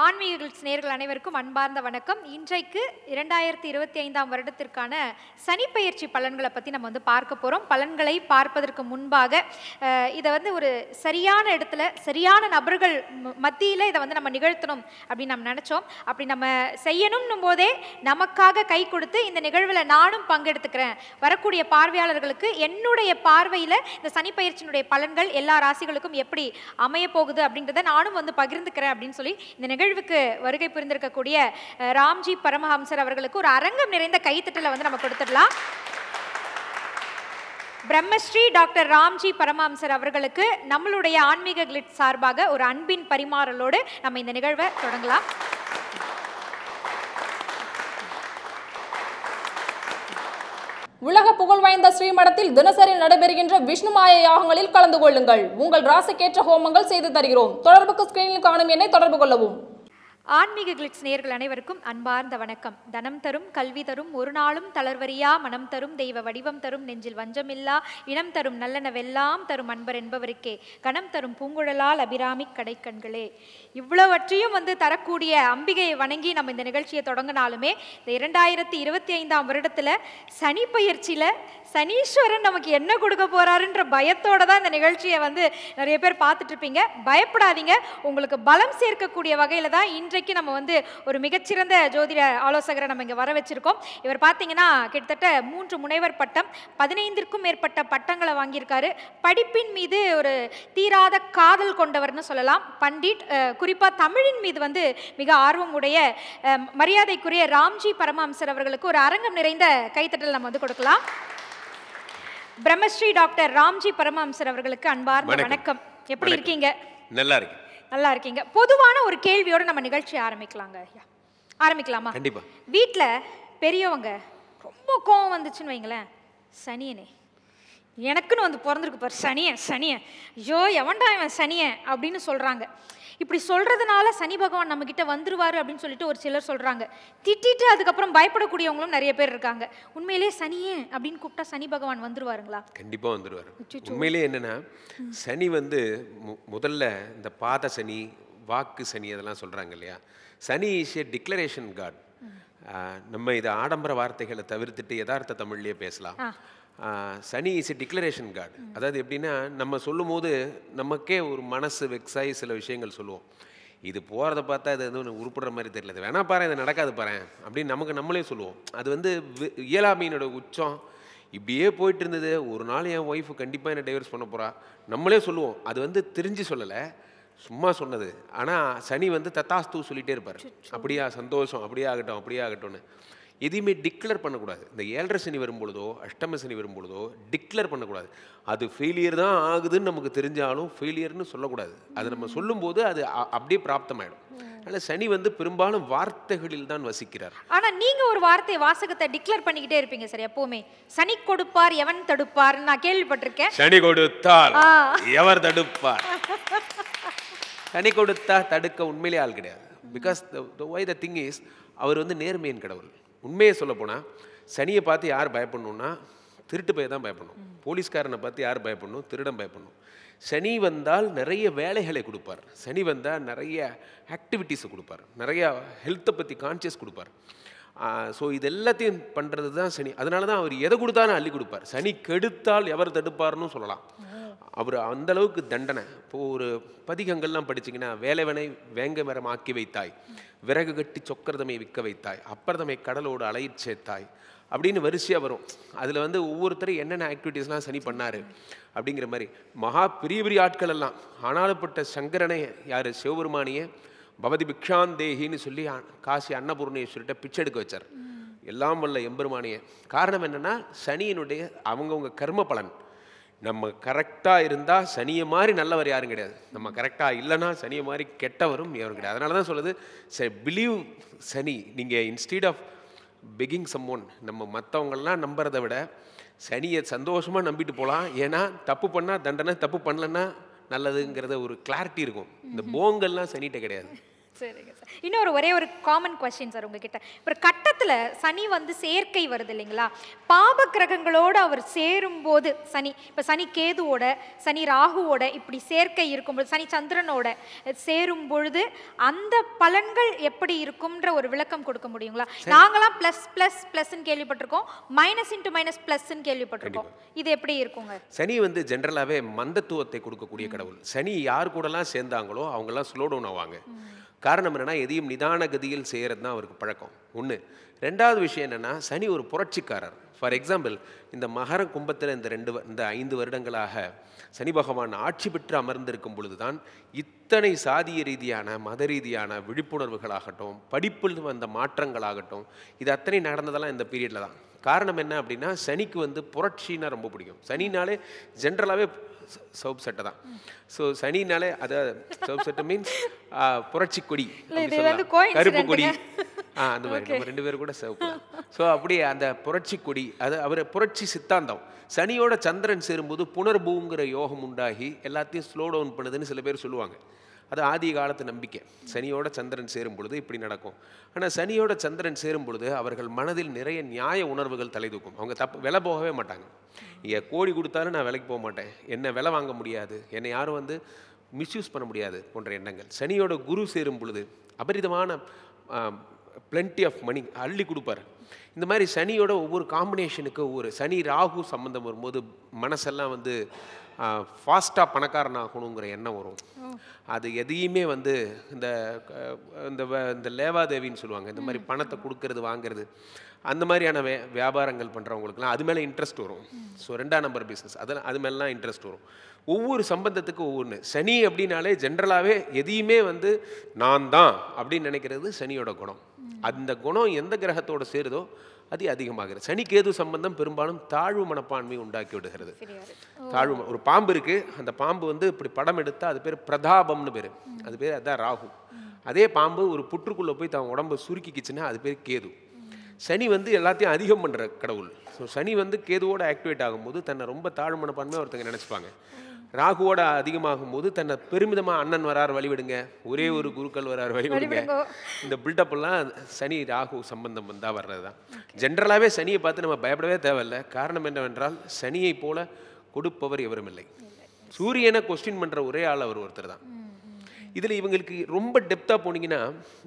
ஆன்மீக நேயர்கள் அனைவருக்கும் அன்பார்ந்த வணக்கம். இன்றைக்கு 2025ஆம் வருடத்திற்கான சனிப்பெயர்ச்சி பலன்களை பற்றி நம்ம பார்க்க போகிறோம். பலன்களை பார்ப்பதற்கு முன்பாக இதை ஒரு சரியான இடத்துல சரியான நபர்கள் மத்தியில் இதை நம்ம நிகழ்த்தணும் அப்படின்னு நம்ம நினச்சோம். அப்படி நம்ம செய்யணும்னும் போதே நமக்காக கை கொடுத்து இந்த நிகழ்வில் நானும் பங்கெடுத்துக்கிறேன், வரக்கூடிய பார்வையாளர்களுக்கு என்னுடைய பார்வையில் இந்த சனிப்பெயர்ச்சியினுடைய பலன்கள் எல்லா ராசிகளுக்கும் எப்படி அமைய போகுது அப்படின்றத நானும் பகிர்ந்துக்கிறேன் அப்படின்னு சொல்லி இந்த நிகழ்வுக்கு வருகை புரிந்திருக்கக்கூடிய ராம்ஜி பரமஹம்சர் அவர்களுக்கு ஒரு அரங்கம் நிறைந்த கைத்தட்டலை நம்ம கொடுத்துடலாம். பிரம்மஸ்ரீ டாக்டர் ராம்ஜி பரமஹம்சர் அவர்களுக்கு நம்மளுடைய ஆன்மீக கிளிட்ஸ் சார்பாக ஒரு அன்பின் பரிமாறலோடு நம்ம இந்த நிகழ்வை தொடங்கலாம். உலக புகழ் வாய்ந்த ஸ்ரீமடத்தில் தினசரி நடைபெறுகின்ற விஷ்ணுமாய யாகங்களில் கலந்து கொள்ளுங்கள். உங்கள் ராசிக்கேற்ற ஹோமங்கள் செய்து தருகிறோம். தொடர்புக்கு ஸ்கிரீனில் காணும் எண்ணை தொடர்பு கொள்ளவும். ஆன்மீக கிளிட்ஸ் நேயர்கள் அனைவருக்கும் அன்பார்ந்த வணக்கம். தனம் தரும் கல்வி தரும் ஒரு நாளும் தளர்வரியா மனம் தரும் தெய்வ வடிவம் தரும் நெஞ்சில் வஞ்சமில்லா இனம் தரும் நல்லனவெல்லாம் தரும் அன்பர் என்பவருக்கே கணம் தரும் பூங்குழலால் அபிராமி கடைக்கண்களே. இவ்வளவற்றையும் தரக்கூடிய அம்பிகையை வணங்கி நம்ம இந்த நிகழ்ச்சியை தொடங்கினாலுமே இந்த 2025ஆம் வருடத்தில் சனி பயிற்சியில் சனீஸ்வரன் நமக்கு என்ன கொடுக்க போறாருன்ற பயத்தோட தான் இந்த நிகழ்ச்சியை நிறைய பேர் பார்த்துட்டு இருப்பீங்க. பயப்படாதீங்க, உங்களுக்கு பலம் சேர்க்கக்கூடிய வகையில் தான் இன்றைக்கு நம்ம ஒரு மிகச்சிறந்த ஜோதிட ஆலோசகரை நம்ம இங்கே வர வச்சிருக்கோம். இவர் பார்த்தீங்கன்னா கிட்டத்தட்ட 3 முனைவர் பட்டம், 15க்கும் மேற்பட்ட பட்டங்களை வாங்கியிருக்காரு. படிப்பின் மீது ஒரு தீராத காதல் கொண்டவர்னு சொல்லலாம். பண்டிட், குறிப்பாக தமிழின் மீது மிக ஆர்வம் உடைய மரியாதைக்குரிய ராம்ஜி பரமஹம்சர் அவர்களுக்கு ஒரு அரங்கம் நிறைந்த கைத்தட்டல் நம்ம கொடுக்கலாம். பிரம்மஸ்ரீ டாக்டர் ராம்ஜி பரமஹம்சர் அவர்களுக்கு அன்பார்ந்த வணக்கம். எப்படி இருக்கீங்க? நல்லா இருக்கு. நல்லா இருக்கீங்க. பொதுவான ஒரு கேள்வியோட நம்ம நிகழ்ச்சி ஆரம்பிக்கலாங்க. ஆரம்பிக்கலாமா? கண்டிப்பா. வீட்டில் பெரியவங்க ரொம்ப கோவம் வந்துச்சுன்னு வைங்களேன், சனியனே எனக்குன்னு பிறந்திருக்கு பாரு சனியன் சனியன், ஐயோ எவன்டா இவன் சனியன் அப்படின்னு சொல்கிறாங்க. இப்படி சொல்கிறதுனால சனி பகவான் நம்மக்கிட்ட வந்துருவார் அப்படின்னு சொல்லிட்டு ஒரு சிலர் சொல்கிறாங்க. திட்டிட்டு அதுக்கப்புறம் பயப்படக்கூடியவங்களும் நிறைய பேர் இருக்காங்க. உண்மையிலே சனியே அப்படின்னு கூப்பிட்டா சனி பகவான் வந்துருவாருங்களா? கண்டிப்பாக வந்துருவார். உண்மையிலே என்னென்னா சனி முதல்ல இந்த பாத சனி, வாக்கு சனி அதெல்லாம் சொல்கிறாங்க இல்லையா. சனி இஸ் ஏ டிக்ளரேஷன் காட். நம்ம இதை ஆடம்பர வார்த்தைகளை தவிர்த்துட்டு யதார்த்த தமிழ்லேயே பேசலாம். சனி இஸ் எ டிக்ளரேஷன் கார்டு. அதாவது எப்படின்னா, நம்ம சொல்லும் போது நமக்கே ஒரு மனசு வெக்ஸாகி சில விஷயங்கள் சொல்லுவோம். இது போகிறத பார்த்தா இது உருப்படுற மாதிரி தெரியல, இது வேணா பாரு, இது நடக்காது பாரு அப்படின்னு நம்மளே சொல்லுவோம். அது இயலாமையினோட உச்சம். இப்படியே போயிட்டு இருந்தது. ஒரு நாள் என் ஒய்ஃபு கண்டிப்பாக என்ன டைவர்ஸ் பண்ண போகிறா நம்மளே சொல்லுவோம். அது தெரிஞ்சு சொல்லலை, சும்மா சொன்னது. ஆனால் சனி தத்தாஸ்து சொல்லிகிட்டே இருப்பார். அப்படியா, சந்தோஷம், அப்படியே ஆகட்டும், அப்படியே ஆகட்டும்னு. எதையுமே டிக்ளேர் பண்ணக்கூடாது. இந்த 7.5 சனி வரும்பொழுதோ அஷ்டம சனி வரும்பொழுதோ டிக்ளேர் பண்ணக்கூடாது. அது ஃபெயிலியர் தான் ஆகுதுன்னு நமக்கு தெரிஞ்சாலும் ஃபெயிலியர்னு சொல்லக்கூடாது. அது நம்ம சொல்லும்போது அது அப்படியே பிராப்தமாயிடும். அதனால் சனி பெரும்பாலும் வார்த்தைகளில் தான் வசிக்கிறார். ஆனால் நீங்கள் ஒரு வார்த்தை வாசகத்தை டிக்ளேர் பண்ணிக்கிட்டே இருப்பீங்க சார் எப்போவுமே. சனி கொடுப்பார் எவன் தடுப்பார் நான் கேள்விப்பட்டிருக்கேன். சனி கொடுத்தால் எவர் தடுப்பார். சனி கொடுத்தா தடுக்க உண்மையிலே ஆள் கிடையாது. பிகாஸ் த திங் இஸ், அவர் நேர்மையின் கடவுள். உண்மையை சொல்ல போனால் சனியை பார்த்து யார் பயப்படணும்னா திருட்டு பைய தான் பயப்படணும். போலீஸ்காரனை பார்த்து யார் பயப்படணும்? திருடன் பயப்படணும். சனி வந்தால் நிறைய வேலைகளை கொடுப்பார். சனி வந்தால் நிறைய ஆக்டிவிட்டீஸை கொடுப்பார், நிறையா ஹெல்த்தை பற்றி கான்சியஸ் கொடுப்பார். ஸோ இது எல்லாத்தையும் பண்ணுறது தான் சனி. அதனால தான் அவர் எதை கொடுத்தாலும் அள்ளி கொடுப்பார். சனி கெடுத்தால் எவர் தடுப்பார்னு சொல்லலாம். அவர் அந்தளவுக்கு தண்டனை. இப்போது ஒரு பதிகங்கள்லாம் படிச்சிங்கன்னா, வேலைவனை வேங்க மரம் ஆக்கி வைத்தாய், விறகு கட்டி சொக்கரதமை விற்க வைத்தாய், அப்பரதமை கடலோடு அலையிற் சேர்த்தாய் அப்படின்னு வரிசையாக வரும். அதில் ஒவ்வொருத்தரும் என்னென்ன ஆக்டிவிட்டீஸ்லாம் சனி பண்ணார் அப்படிங்கிற மாதிரி மகா பெரிய பெரிய ஆட்கள் எல்லாம். ஆனாலுப்பட்ட சங்கரனை யார்? சிவபெருமானியை பவதி பிக்ஷாந்தேகின்னு சொல்லி காசி அன்னபூர்ணேஸ்வரிட்ட பிச்சை எடுக்க வச்சார். எல்லாம் வல்ல எம்பெருமானியை. காரணம் என்னென்னா, சனியினுடைய அவங்கவுங்க கர்ம பலன். நம்ம கரெக்டாக இருந்தால் சனியை மாதிரி நல்லவர் யாரும் கிடையாது. நம்ம கரெக்டாக இல்லைன்னா சனியை மாதிரி கெட்டவரும் யாரும் கிடையாது. அதனால தான் சொல்லுது, பிலீவ் சனி. நீங்கள் இன்ஸ்டீட் ஆஃப் பெகிங் சம்மோன், நம்ம மற்றவங்கள்லாம் நம்புறதை விட சனியை சந்தோஷமாக நம்பிட்டு போகலாம். ஏன்னா தப்பு பண்ணால் தண்டனை, தப்பு பண்ணலன்னா நல்லதுங்கிறத ஒரு கிளாரிட்டி இருக்கும். இந்த போங்கல்லாம் சனிகிட்ட கிடையாது. சரிங்க சார். இன்னொரு ஒரே ஒரு காமன் கொஸ்டின் சார் உங்ககிட்ட. இப்போ கட்டத்தில் சனி வந்து சேர்க்கை வருது இல்லைங்களா, பாப கிரகங்களோடு அவர் சேரும்போது சனி, இப்போ சனி கேதுவோட சனி ராகுவோட இப்படி சேர்க்கை இருக்கும்போது சனி சந்திரனோட சேரும் பொழுது அந்த பலன்கள் எப்படி இருக்கும்ன்ற ஒரு விளக்கம் கொடுக்க முடியுங்களா? நாங்களாம் ப்ளஸ் ப்ளஸ் ப்ளஸ்ன்னு கேள்விப்பட்டிருக்கோம், மைனஸ் இன்ட்டு மைனஸ் ப்ளஸ்ன்னு கேள்விப்பட்டிருக்கோம். இது எப்படி இருக்குங்க? சனி வந்து ஜென்ரலாகவே மந்தத்துவத்தை கொடுக்கக்கூடிய கடவுள். சனி யார் கூடலாம் சேர்ந்தாங்களோ அவங்கெல்லாம் ஸ்லோ டவுன் ஆவாங்க. காரணம் என்னென்னா எதையும் நிதான கதியில் செய்கிறது தான் அவருக்கு பழக்கம். ஒன்று. ரெண்டாவது விஷயம் என்னென்னா சனி ஒரு புரட்சிக்காரர். ஃபார் எக்ஸாம்பிள், இந்த மகர கும்பத்தில் இந்த 5 வருடங்களாக சனி பகவான் ஆட்சி பெற்று அமர்ந்திருக்கும் பொழுது தான் இத்தனை சாதிய ரீதியான மத ரீதியான விழிப்புணர்வுகளாகட்டும், படிப்பில் வந்த மாற்றங்களாகட்டும், இது அத்தனை நடந்ததெல்லாம் இந்த பீரியடில் தான். காரணம் என்ன அப்படின்னா சனிக்கு வந்து புரட்சின்னா ரொம்ப பிடிக்கும். சனினாலே ஜென்ரலாகவே சவுப் சட்டை தான். ஸோ சனினாலே அதாவது சவுப் சட்டை மீன்ஸ் புரட்சி கொடி, கருப்பு கொடி, அந்த மாதிரி நம்ம 2 பேரும் கூட சவுப்பு. ஸோ அப்படி அந்த புரட்சி கொடி, அது அவர் புரட்சி சித்தாந்தம். சனியோட சந்திரன் சேரும்போது புனர்பூங்கிற யோகம் உண்டாகி எல்லாத்தையும் ஸ்லோ டவுன் பண்ணுதுன்னு சில பேர் சொல்லுவாங்க. அது ஆதி காலத்து நம்பிக்கை. சனியோட சந்திரன் சேரும் பொழுது இப்படி நடக்கும். ஆனால் சனியோட சந்திரன் சேரும் பொழுது அவர்கள் மனதில் நிறைய நியாய உணர்வுகள் தலைதூக்கும். அவங்க விலை போகவே மாட்டாங்க. கோடி கொடுத்தாலும் நான் விலைக்கு போக மாட்டேன், என்னை விலை வாங்க முடியாது, என்னை யாரும் வந்து மிஸ்யூஸ் பண்ண முடியாது போன்ற எண்ணங்கள். சனியோட குரு சேரும் பொழுது அபரிதமான பிளென்டி ஆஃப் மணி அள்ளி கொடுப்பார். இந்த மாதிரி சனியோட ஒவ்வொரு காம்பினேஷனுக்கு ஒவ்வொரு சனி ராகு சம்மந்தம் வரும்போது மனசெல்லாம் வந்து ஃபாஸ்ட்டாக பணக்காரன் ஆகணுங்கிற எண்ணம் வரும். அது எதையுமே வந்து இந்த லேவாதேவின்னு சொல்லுவாங்க, இந்த மாதிரி பணத்தை கொடுக்கறது வாங்கிறது, அந்த மாதிரியான வியாபாரங்கள் பண்ணுறவங்களுக்குலாம் அது மேலே இன்ட்ரெஸ்ட் வரும். ஸோ 2ஆம் நம்பர் பிஸ்னஸ் அது மேலாம் இன்ட்ரெஸ்ட் வரும். ஒவ்வொரு சம்பந்தத்துக்கும் ஒவ்வொன்று. சனி அப்படின்னாலே ஜென்ரலாகவே எதையுமே வந்து நான் தான் அப்படின்னு நினைக்கிறது சனியோட குணம். அந்த குணம் எந்த கிரகத்தோடு சேருதோ அது அதிகமாகிறது. சனி கேது சம்பந்தம் பெரும்பாலும் தாழ்வு மனப்பான்மை உண்டாக்கி விடுகிறது. தாழ்வு. ஒரு பாம்பு இருக்கு, அந்த பாம்பு வந்து இப்படி படம் எடுத்தா அது பேர் பிரதாபம்னு பேர், அது பேர் அதான் ராகு. அதே பாம்பு ஒரு புற்றுக்குள்ளே போய் தன் உடம்பை சுருக்கிக்கிச்சுன்னா அது பேர் கேது. சனி வந்து எல்லாத்தையும் அதிகம் பண்ணுற கடவுள். ஸோ சனி வந்து கேதுவோட ஆக்டிவேட் ஆகும்போது தன்னை ரொம்ப தாழ்வு மனப்பான்மையாக ஒருத்தங்க நினச்சிப்பாங்க. ராகுவோட அதிகமாகும் போது தன்னை பெருமிதமாக அண்ணன் வரார் வழிவிடுங்க, ஒரே ஒரு குருக்கள் வரார் வழிவிடுங்க, இந்த பில்டப்லாம் சனி ராகு சம்பந்தம் வந்தால் வர்றது தான். ஜென்ரலாகவே சனியை பார்த்து நம்ம பயப்படவே தேவையில்லை. காரணம் என்னவென்றால் சனியை போல கொடுப்பவர் எவரும் இல்லை. சூரியனை கொஸ்டின் பண்ணுற ஒரே ஆள் அவர் ஒருத்தர் தான். இதில் இவங்களுக்கு ரொம்ப டெப்த்தாக போனீங்கன்னா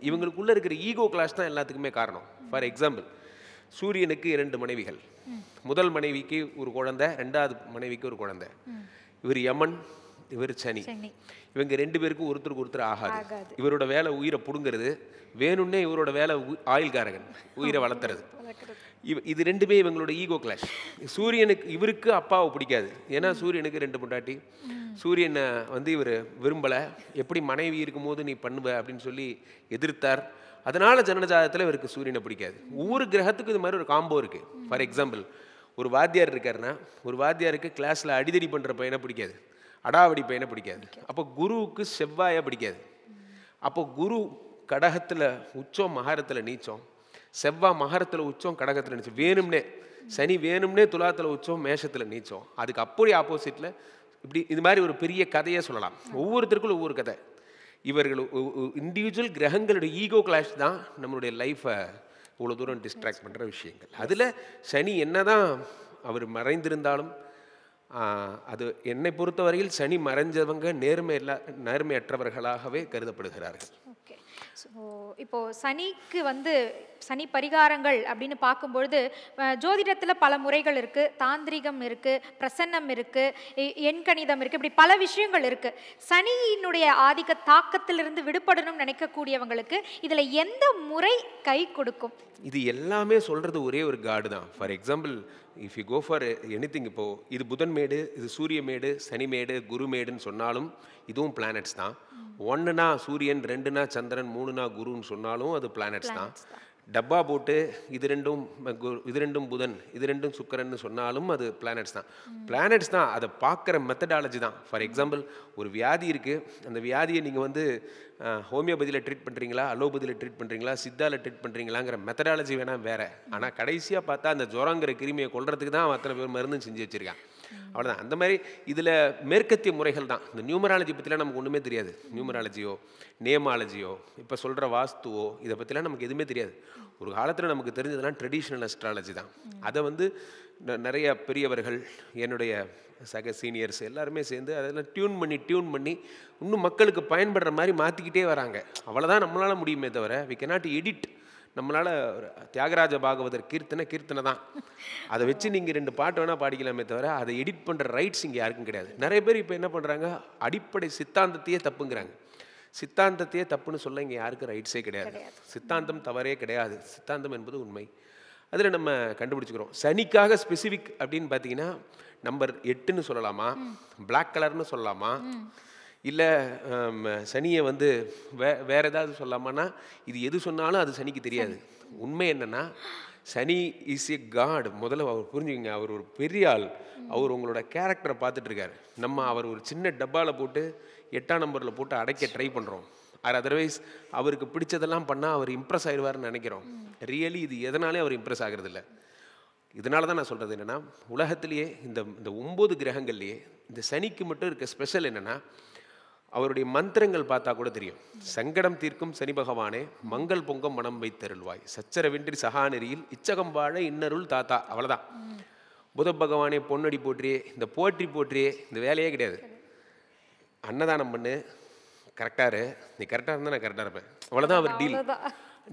இவங்களுக்குள்ளே இருக்கிற ஈகோ கிளாஸ் தான் எல்லாத்துக்குமே காரணம். ஃபார் எக்ஸாம்பிள், சூரியனுக்கு 2 மனைவிகள். முதல் மனைவிக்கு ஒரு குழந்தை, 2ஆவது மனைவிக்கு ஒரு குழந்தை. இவர் யமன், இவர் சனி. இவங்க 2 பேருக்கும் ஒருத்தருக்கு ஒருத்தர் ஆகாது. இவரோட வேலை உயிரை பிடுங்கிறது, வேணும்னே இவரோட வேலை ஆயுள்காரகன், உயிரை வளர்த்துறது. இது 2மே இவங்களோட ஈகோ கிளாஷ். சூரியனுக்கு இவருக்கு அப்பாவை பிடிக்காது, ஏன்னா சூரியனுக்கு 2 பொண்டாட்டி. சூரியனை வந்து இவர் விரும்பலை, எப்படி மனைவி இருக்கும்போது நீ பண்ணுவ அப்படின்னு சொல்லி எதிர்த்தார். அதனால ஜனனஜாதத்தில் இவருக்கு சூரியனை பிடிக்காது. ஒவ்வொரு கிரகத்துக்கும் இது மாதிரி ஒரு காம்போ இருக்குது. ஃபார் எக்ஸாம்பிள், ஒரு வாத்தியார் இருக்காருன்னா ஒரு வாத்தியாருக்கு கிளாஸில் அடிதடி பண்ணுற பையனை பிடிக்காது, அடாவடி பையனை பிடிக்காது. அப்போ குருவுக்கு செவ்வாயை பிடிக்காது. அப்போ குரு கடகத்தில் உச்சம், மகரத்தில் நீச்சம், செவ்வாய் மகரத்தில் உச்சம், கடகத்தில் நீச்சம். வேணும்னே சனி வேணும்னே துலாத்தில் உச்சம், மேஷத்தில் நீச்சம். அதுக்கு அப்படி ஆப்போசிட்டில் இப்படி இது மாதிரி ஒரு பெரிய கதையை சொல்லலாம். ஒவ்வொருத்தருக்குள்ள ஒவ்வொரு கதை. இவர்கள் இண்டிவிஜுவல் கிரகங்களுடைய ஈகோ கிளாஷ் தான் நம்மளுடைய லைஃப்பை இவ்வளோ தூரம் டிஸ்ட்ராக்ட் பண்ணுற விஷயங்கள். அதில் சனி என்ன தான் அவர் மறைந்திருந்தாலும் அது என்னை பொறுத்தவரையில் சனி மறைஞ்சவங்க நேர்மையற்றவர்களாகவே கருதப்படுகிறார்கள். ஓகே. ஸோ இப்போது சனிக்கு வந்து சனி பரிகாரங்கள் அப்படின்னு பார்க்கும்பொழுது ஜோதிடத்தில் பல முறைகள் இருக்குது. தாந்திரிகம் இருக்குது, பிரசன்னம் இருக்குது, எண்கணிதம் இருக்குது, இப்படி பல விஷயங்கள் இருக்குது. சனியினுடைய ஆதிக்க தாக்கத்திலிருந்து விடுபடணும்னு நினைக்கக்கூடியவங்களுக்கு இதில் எந்த முறை கை கொடுக்கும்? இது எல்லாமே சொல்கிறது ஒரே ஒரு காடு தான். For example, if you go for anything, இப்போது இது புதன் மேடு, இது சூரிய மேடு, சனி மேடு, குரு மேடுன்னு சொன்னாலும் இதுவும் பிளானட்ஸ் தான். 1னா சூரியன், 2னா சந்திரன், 3னா குருன்னு சொன்னாலும் அது பிளானட்ஸ் தான். டப்பா போட்டு இது ரெண்டும் புதன், இது ரெண்டும் சுக்கிரன்னு சொன்னாலும் அது பிளானட்ஸ் தான். பிளானட்ஸ் தான். அதை பார்க்குற மெத்தடாலஜி தான். ஃபார் எக்ஸாம்பிள், ஒரு வியாதி இருக்குது, அந்த வியாதியை நீங்கள் வந்து ஹோமியோபதியில் ட்ரீட் பண்ணுறீங்களா, அலோபதியில் ட்ரீட் பண்ணுறீங்களா, சித்தாவில் ட்ரீட் பண்ணுறீங்களாங்கிற மெத்தடாலஜி வேணால் வேறு. ஆனால் கடைசியாக பார்த்தா அந்த ஜுரங்கிற கிருமியை கொல்றதுக்கு தான் அத்தனை பேர் மருந்து செஞ்சு வச்சுருக்கான். அவ்வளோதான். அந்த மாதிரி இதில் மேற்கத்திய முறைகள் தான். இந்த நியூமராலஜி பற்றிலாம் நமக்கு ஒன்றுமே தெரியாது. நியூமராலஜியோ நேமாலஜியோ இப்போ சொல்கிற வாஸ்துவோ இதை பற்றிலாம் நமக்கு எதுவுமே தெரியாது. ஒரு காலத்தில் நமக்கு தெரிஞ்சதெல்லாம் ட்ரெடிஷ்னல் அஸ்ட்ராலஜி தான். அதை வந்து நிறைய பெரியவர்கள், என்னுடைய சக சீனியர்ஸ் எல்லாருமே சேர்ந்து அதெல்லாம் டியூன் பண்ணி இன்னும் மக்களுக்கு பயன்படுற மாதிரி மாற்றிக்கிட்டே வராங்க. அவ்வளோதான் நம்மளால் முடியுமே தவிர வி கேனாட் எடிட். நம்மளால் தியாகராஜ பாகவதர் கீர்த்தனை தான், அதை வச்சு நீங்கள் 2 பாட்டு வேணால் பாடிக்கலாமே தவிர அதை எடிட் பண்ணுற ரைட்ஸ் இங்கே யாருக்கும் கிடையாது. நிறைய பேர் இப்போ என்ன பண்ணுறாங்க, அடிப்படை சித்தாந்தத்தையே தப்புங்கிறாங்க. சித்தாந்தத்தையே தப்புன்னு சொல்ல இங்கே யாருக்கும் ரைட்ஸே கிடையாது. சித்தாந்தம் தவறே கிடையாது. சித்தாந்தம் என்பது உண்மை. அதில் நம்ம கண்டுபிடிச்சிக்கிறோம். சனிக்காக ஸ்பெசிஃபிக் அப்படின்னு பார்த்தீங்கன்னா நம்பர் 8ன்னு சொல்லலாமா, பிளாக் கலர்னு சொல்லலாமா, இல்லை சனியை வந்து வேற ஏதாவது சொல்லலாமான்னா இது எது சொன்னாலும் அது சனிக்கு தெரியாது. உண்மை என்னன்னா சனி இஸ் எ காட். முதல்ல அவர் புரிஞ்சுக்கங்க, அவர் ஒரு பெரிய ஆள். அவர் உங்களோட கேரக்டரை பார்த்துட்டு இருக்காரு. நம்ம அவர் ஒரு சின்ன டப்பாவில் போட்டு 8ஆம் நம்பரில் போட்டு அடைக்க ட்ரை பண்ணுறோம். அதர்வைஸ் அவருக்கு பிடிச்சதெல்லாம் பண்ணால் அவர் இம்ப்ரெஸ் ஆயிடுவார்னு நினைக்கிறோம். ரியலி இது எதனாலே அவர் இம்ப்ரெஸ் ஆகிறது இல்லை. இதனால தான் நான் சொல்கிறது என்னென்னா, உலகத்திலேயே இந்த 9 கிரகங்கள்லேயே இந்த சனிக்கு மட்டும் இருக்க ஸ்பெஷல் என்னென்னா, அவருடைய மந்திரங்கள் பார்த்தா கூட தெரியும். சங்கடம் தீர்க்கும் சனி பகவானே, மங்கள் பொங்கம் மனம் வைத்தருள்வாய், சச்சரவின்றி சகாநெறியில் இச்சகம் வாழ இன்னருள் தாத்தா. அவ்வளோதான். புத பகவானே பொன்னடி போற்றியே, இந்த போற்றியே இந்த வேலையே கிடையாது. அன்னதானம் பண்ணு, கரெக்டாக நீ கரெக்டாக இருந்தால் நான் கரெக்டாக இருப்பேன், அவ்வளோதான் அவர் டீல்.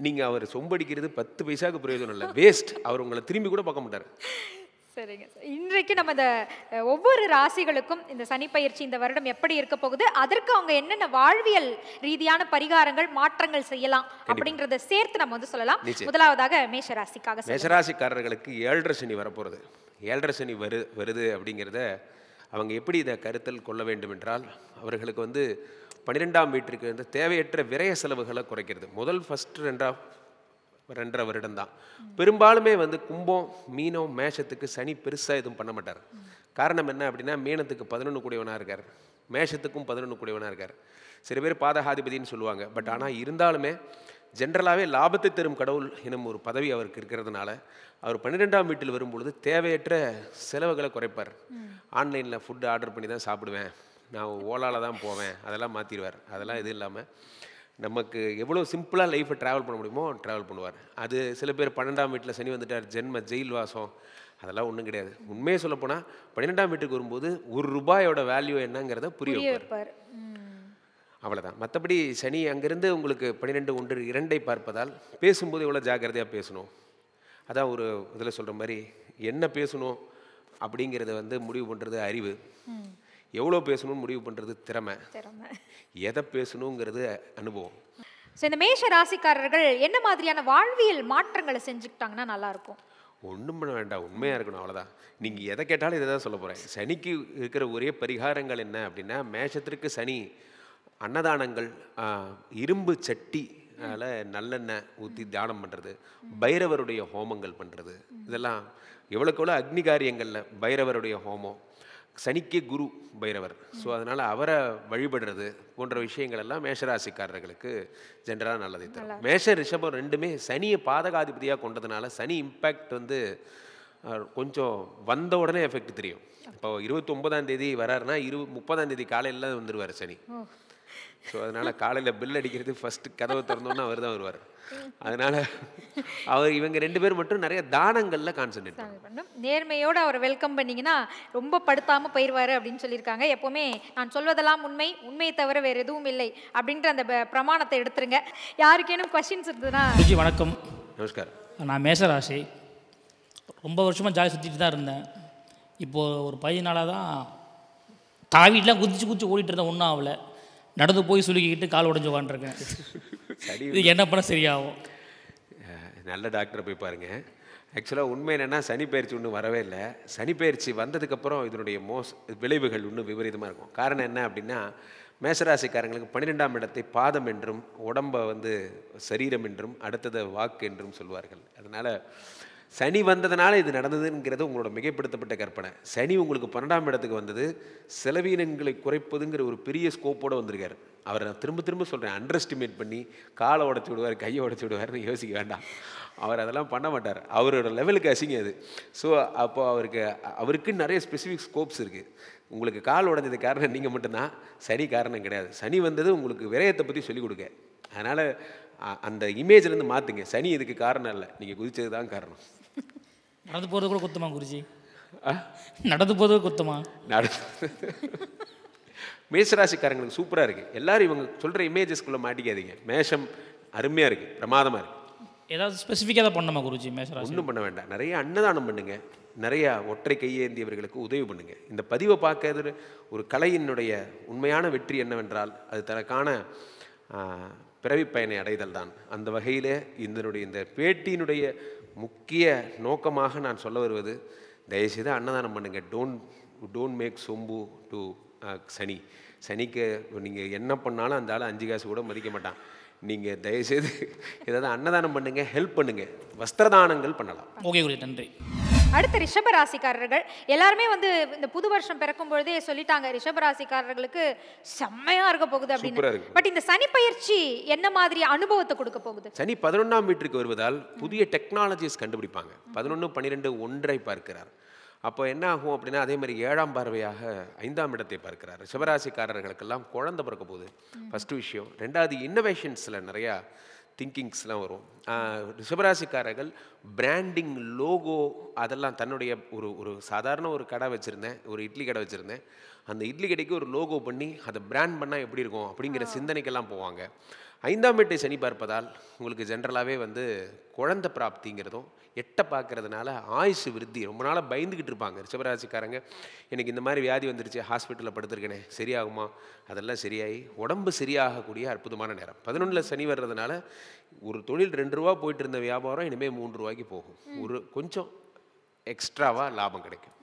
நீங்கள் அவர் சொம்படிக்கிறது 10 பைசாவுக்கு பிரயோஜனம் இல்லை, வேஸ்ட். அவர் உங்களை திரும்பி கூட பார்க்க மாட்டார். சரிங்க சார், இன்றைக்கு நம்ம இந்த ஒவ்வொரு ராசிகளுக்கும் இந்த சனி பயிற்சி இந்த வருடம் எப்படி இருக்க போகுது, அதற்கு அவங்க என்னென்ன வாழ்வியல் ரீதியான பரிகாரங்கள் மாற்றங்கள் செய்யலாம் அப்படின்றத சேர்த்து நம்ம வந்து சொல்லலாம். முதலாவதாக மேஷராசிக்காக, மேஷராசிக்காரர்களுக்கு 7.5 சனி வரப்போகிறது. 7.5 சனி வருது அப்படிங்கிறத அவங்க எப்படி இதை கருத்தில் கொள்ள வேண்டும் என்றால், அவர்களுக்கு வந்து 12ஆம் வீட்டிற்கு வந்து தேவையற்ற விரய செலவுகளை குறைக்கிறது. ஃபஸ்ட்டு 2.5 வருடம் தான். பெரும்பாலுமே வந்து கும்பம், மீனம், மேஷத்துக்கு சனி பெருசாக எதுவும் பண்ண மாட்டார். காரணம் என்ன அப்படின்னா, மீனத்துக்கு 11 கூடியவனாக இருக்கார், மேஷத்துக்கும் 11 கூடியவனாக இருக்கார். சில பேர் பாதகாதிபதினு சொல்லுவாங்க. பட் ஆனால் இருந்தாலுமே ஜென்ரலாகவே லாபத்தை தரும் கடவுள் எனும் ஒரு பதவி அவருக்கு இருக்கிறதுனால அவர் 12ஆம் வீட்டில் வரும்பொழுது தேவையற்ற செலவுகளை குறைப்பார். ஆன்லைனில் ஃபுட்டு ஆர்டர் பண்ணி தான் சாப்பிடுவேன், நான் ஓலாவில் தான் போவேன், அதெல்லாம் மாற்றிடுவார். அதெல்லாம் இது இல்லாமல் நமக்கு எவ்வளோ சிம்பிளாக லைஃப்பை ட்ராவல் பண்ண முடியுமோ ட்ராவல் பண்ணுவார். அது சில பேர் 12ஆம் வீட்டில் சனி வந்துட்டார், ஜென்ம ஜெயில் வாசம், அதெல்லாம் ஒன்றும் கிடையாது. உண்மையை சொல்லப்போனால் 12ஆம் வீட்டுக்கு வரும்போது ₹1 வேல்யூ என்னங்கிறத புரிய வைப்பார். அவ்வளோதான். மற்றபடி சனி அங்கேருந்து உங்களுக்கு 12, 1, 2 பார்ப்பதால் பேசும்போது எவ்வளோ ஜாக்கிரதையாக பேசணும், அதான் ஒரு இதில் சொல்கிற மாதிரி என்ன பேசணும் அப்படிங்கிறத வந்து முடிவு பண்ணுறது அறிவு, எவ்வளோ பேசணும்னு முடிவு பண்ணுறது திறமை, எதை பேசணுங்கிறது அனுபவம். ஸோ இந்த மேஷ ராசிக்காரர்கள் என்ன மாதிரியான வாழ்வியல் மாற்றங்களை செஞ்சுக்கிட்டாங்கன்னா நல்லாயிருக்கும்? ஒன்றும் பண்ண வேண்டாம், உண்மையாக இருக்கணும், அவ்வளோதான். நீங்கள் எதை கேட்டாலும் இதை தான் சொல்ல போகிறேன். சனிக்கு இருக்கிற ஒரே பரிகாரங்கள் என்ன அப்படின்னா, மேஷத்திற்கு சனி அன்னதானங்கள், இரும்பு சட்டி நல்லெண்ணெய் ஊற்றி தியானம் பண்ணுறது, பைரவருடைய ஹோமங்கள் பண்ணுறது, இதெல்லாம் எவ்வளோக்கு எவ்வளோ அக்னி காரியங்களில் பைரவருடைய ஹோமம், சனிக்கே குரு பைரவர், ஸோ அதனால் அவரை வழிபடுறது போன்ற விஷயங்கள் எல்லாம் மேஷராசிக்காரர்களுக்கு ஜென்ரலாக நல்லதை தரும். மேஷ ரிஷபம் ரெண்டுமே சனியை பாதகாதிபதியாக கொண்டதுனால சனி இம்பேக்ட் வந்து கொஞ்சம் வந்த உடனே எஃபெக்ட் தெரியும். இப்போ 29ஆம் தேதி வராருன்னா 30ஆம் தேதி காலையில் வந்துடுவார் சனி. ஸோ அதனால் காலையில் பில் அடிக்கிறது ஃபஸ்ட்டு கதவை திறந்தோன்னா அவர் தான் வருவார். அதனால் இவங்க 2 பேர் மட்டும் நிறைய தானங்களில் கான்சன்ட்ரேட் பண்ணணும். நேர்மையோடு அவரை வெல்கம் பண்ணிங்கன்னா ரொம்ப படுத்தாமல் போயிடுவார் அப்படின்னு சொல்லியிருக்காங்க. எப்போவுமே நான் சொல்வதெல்லாம் உண்மையை தவிர வேறு எதுவும் இல்லை அப்படின்ற அந்த பிரமாணத்தை எடுத்துருங்க. யாருக்கேனும் கொஸ்டின்ஸ் இருந்ததுன்னா? வணக்கம். நமஸ்காரம். நான் மேஷராசி. ரொம்ப வருஷமாக ஜாலி சுற்றிட்டு தான் இருந்தேன். இப்போது ஒரு 10 நாளாக தான் தாவிட்டெலாம் குதிச்சு ஓடிட்டு இருந்தேன், ஒன்றும் ஆகலை. நடந்து போய் சுருக்கிக்கிட்டு கால் உடஞ்சி உட்காந்துருக்கேன். இது என்ன பண்ண சரியாகும்? நல்ல டாக்டரை போய் பாருங்கள். ஆக்சுவலாக உண்மை என்னென்னா சனி பயிற்சி ஒன்றும் வரவே இல்லை. சனி பயிற்சி வந்ததுக்கப்புறம் இதனுடைய விளைவுகள் இன்னும் விபரீதமாக இருக்கும். காரணம் என்ன அப்படின்னா, மேஷராசிக்காரங்களுக்கு 12ஆம் இடத்தை பாதம் என்றும், உடம்பை வந்து சரீரம் என்றும், அடுத்தது வாக்கு என்றும் சொல்வார்கள். அதனால் சனி வந்ததுனால இது நடந்ததுங்கிறது உங்களோட மிகைப்படுத்தப்பட்ட கற்பனை. சனி உங்களுக்கு 12ஆம் இடத்துக்கு வந்தது செலவீனங்களை குறைப்பதுங்கிற ஒரு பெரிய ஸ்கோப்போடு வந்திருக்காரு. அவரை நான் திரும்ப திரும்ப சொல்கிறேன், அண்டர் எஸ்டிமேட் பண்ணி காலை உடச்சி விடுவார், கையை உடச்சி விடுவார்னு யோசிக்க வேண்டாம். அவர் அதெல்லாம் பண்ண மாட்டார். அவரோட லெவலுக்கு அசிங்க அது. ஸோ அப்போ அவருக்கு நிறைய ஸ்பெசிஃபிக் ஸ்கோப்ஸ் இருக்குது. உங்களுக்கு கால் உடஞ்சது காரணம் நீங்கள் மட்டும்தான், சனி காரணம் கிடையாது. சனி வந்தது உங்களுக்கு விரயத்தை பற்றி சொல்லிக் கொடுக்க. அதனால் அந்த இமேஜ்லேருந்து மாற்றுங்க. சனி இதுக்கு காரணம் இல்லை, நீங்கள் குதிச்சது தான் காரணம். நடந்து போகிறது கூட குத்தமா குருஜி? நடந்து போகிறது குத்தமா? மேஷராசிக்காரங்களுக்கு சூப்பராக இருக்குது. எல்லோரும் இவங்க சொல்கிற இமேஜஸ்குள்ளே மாட்டிக்காதீங்க. மேஷம் அருமையாக இருக்குது, பிரமாதமாக இருக்குது. ஏதாவது ஸ்பெசிஃபிக்காக தான் பண்ணணுமா குருஜி மேஷராசி? ஒன்றும் பண்ண வேண்டாம். நிறைய அன்னதானம் பண்ணுங்கள், நிறையா ஒற்றை கையேந்தியவர்களுக்கு உதவி பண்ணுங்கள். இந்த பதிவை பார்க்கறது ஒரு கலையினுடைய உண்மையான வெற்றி என்னவென்றால் அது தனக்கான பிறவி பயனை அடைதல் தான். அந்த வகையில் இந்த பேட்டியினுடைய முக்கிய நோக்கமாக நான் சொல்ல வருவது, தயவுசெய்து அன்னதானம் பண்ணுங்கள். டோன்ட் மேக் சொம்பு டு சனி. சனிக்கு நீங்கள் என்ன பண்ணாலும் அந்த ஆள் 5 காசு கூட மதிக்க மாட்டான். நீங்கள் தயவுசெய்து ஏதாவது அன்னதானம் பண்ணுங்கள், ஹெல்ப் பண்ணுங்கள், வஸ்திரதானங்கள் பண்ணலாம். ஓகே குருஜி, நன்றி. அடுத்த ரிஷபராசிக்காரர்கள் எல்லாருமே வந்து இந்த புது வருஷம் பிறக்கும் பொழுதே சொல்லிட்டாங்க ரிஷபராசிக்காரர்களுக்கு செம்மையா இருக்க போகுது அப்படின்னு. பட் இந்த சனி பயிற்சி என்ன மாதிரி அனுபவத்தை கொடுக்க போகுது? சனி 11ஆம் வீட்டிற்கு வருவதால் புதிய டெக்னாலஜிஸ் கண்டுபிடிப்பாங்க. 11, 12 ஒன்றை பார்க்கிறார். அப்போ என்ன ஆகும் அப்படின்னா, அதே மாதிரி 7ஆம் பார்வையாக 5ஆம் இடத்தை பார்க்கிறார். ரிஷபராசிக்காரர்களுக்கெல்லாம் குழந்தை பிறக்க போகுது, ஃபஸ்ட்டு விஷயம். 2வது இன்னோவேஷன்ஸில் நிறையா திங்கிங்ஸ்லாம் வரும். ரிஷபராசிக்காரர்கள் பிராண்டிங், லோகோ அதெல்லாம் தன்னுடைய ஒரு சாதாரண ஒரு கடை வச்சுருந்தேன், ஒரு இட்லி கடை வச்சுருந்தேன். அந்த இட்லி கடைக்கு ஒரு லோகோ பண்ணி அதை பிராண்ட் பண்ணால் எப்படி இருக்கும் அப்படிங்கிற சிந்தனைக்கெல்லாம் போவாங்க. 5ஆம் வீட்டை சனி பார்ப்பதால் உங்களுக்கு ஜென்ரலாகவே வந்து குழந்தை பிராப்திங்கிறதும் 8 பார்க்கறதுனால ஆயுசு விருத்தி. ரொம்ப நாளாக பயந்துக்கிட்டு இருப்பாங்க ரிஷபராசிக்காரங்க. எனக்கு இந்த மாதிரி வியாதி வந்துருச்சு, ஹாஸ்பிட்டலில் படுத்துருக்கேனே, சரியாகுமா? அதெல்லாம் சரியாகி உடம்பு சரியாகக்கூடிய அற்புதமான நேரம். 11ல் சனி வர்றதுனால ஒரு தொழில் 2 ரூபா போயிட்டு இருந்த வியாபாரம் இனிமேல் 3 ரூபாய்க்கு போகும். ஒரு கொஞ்சம் எக்ஸ்ட்ராவாக லாபம் கிடைக்கும்.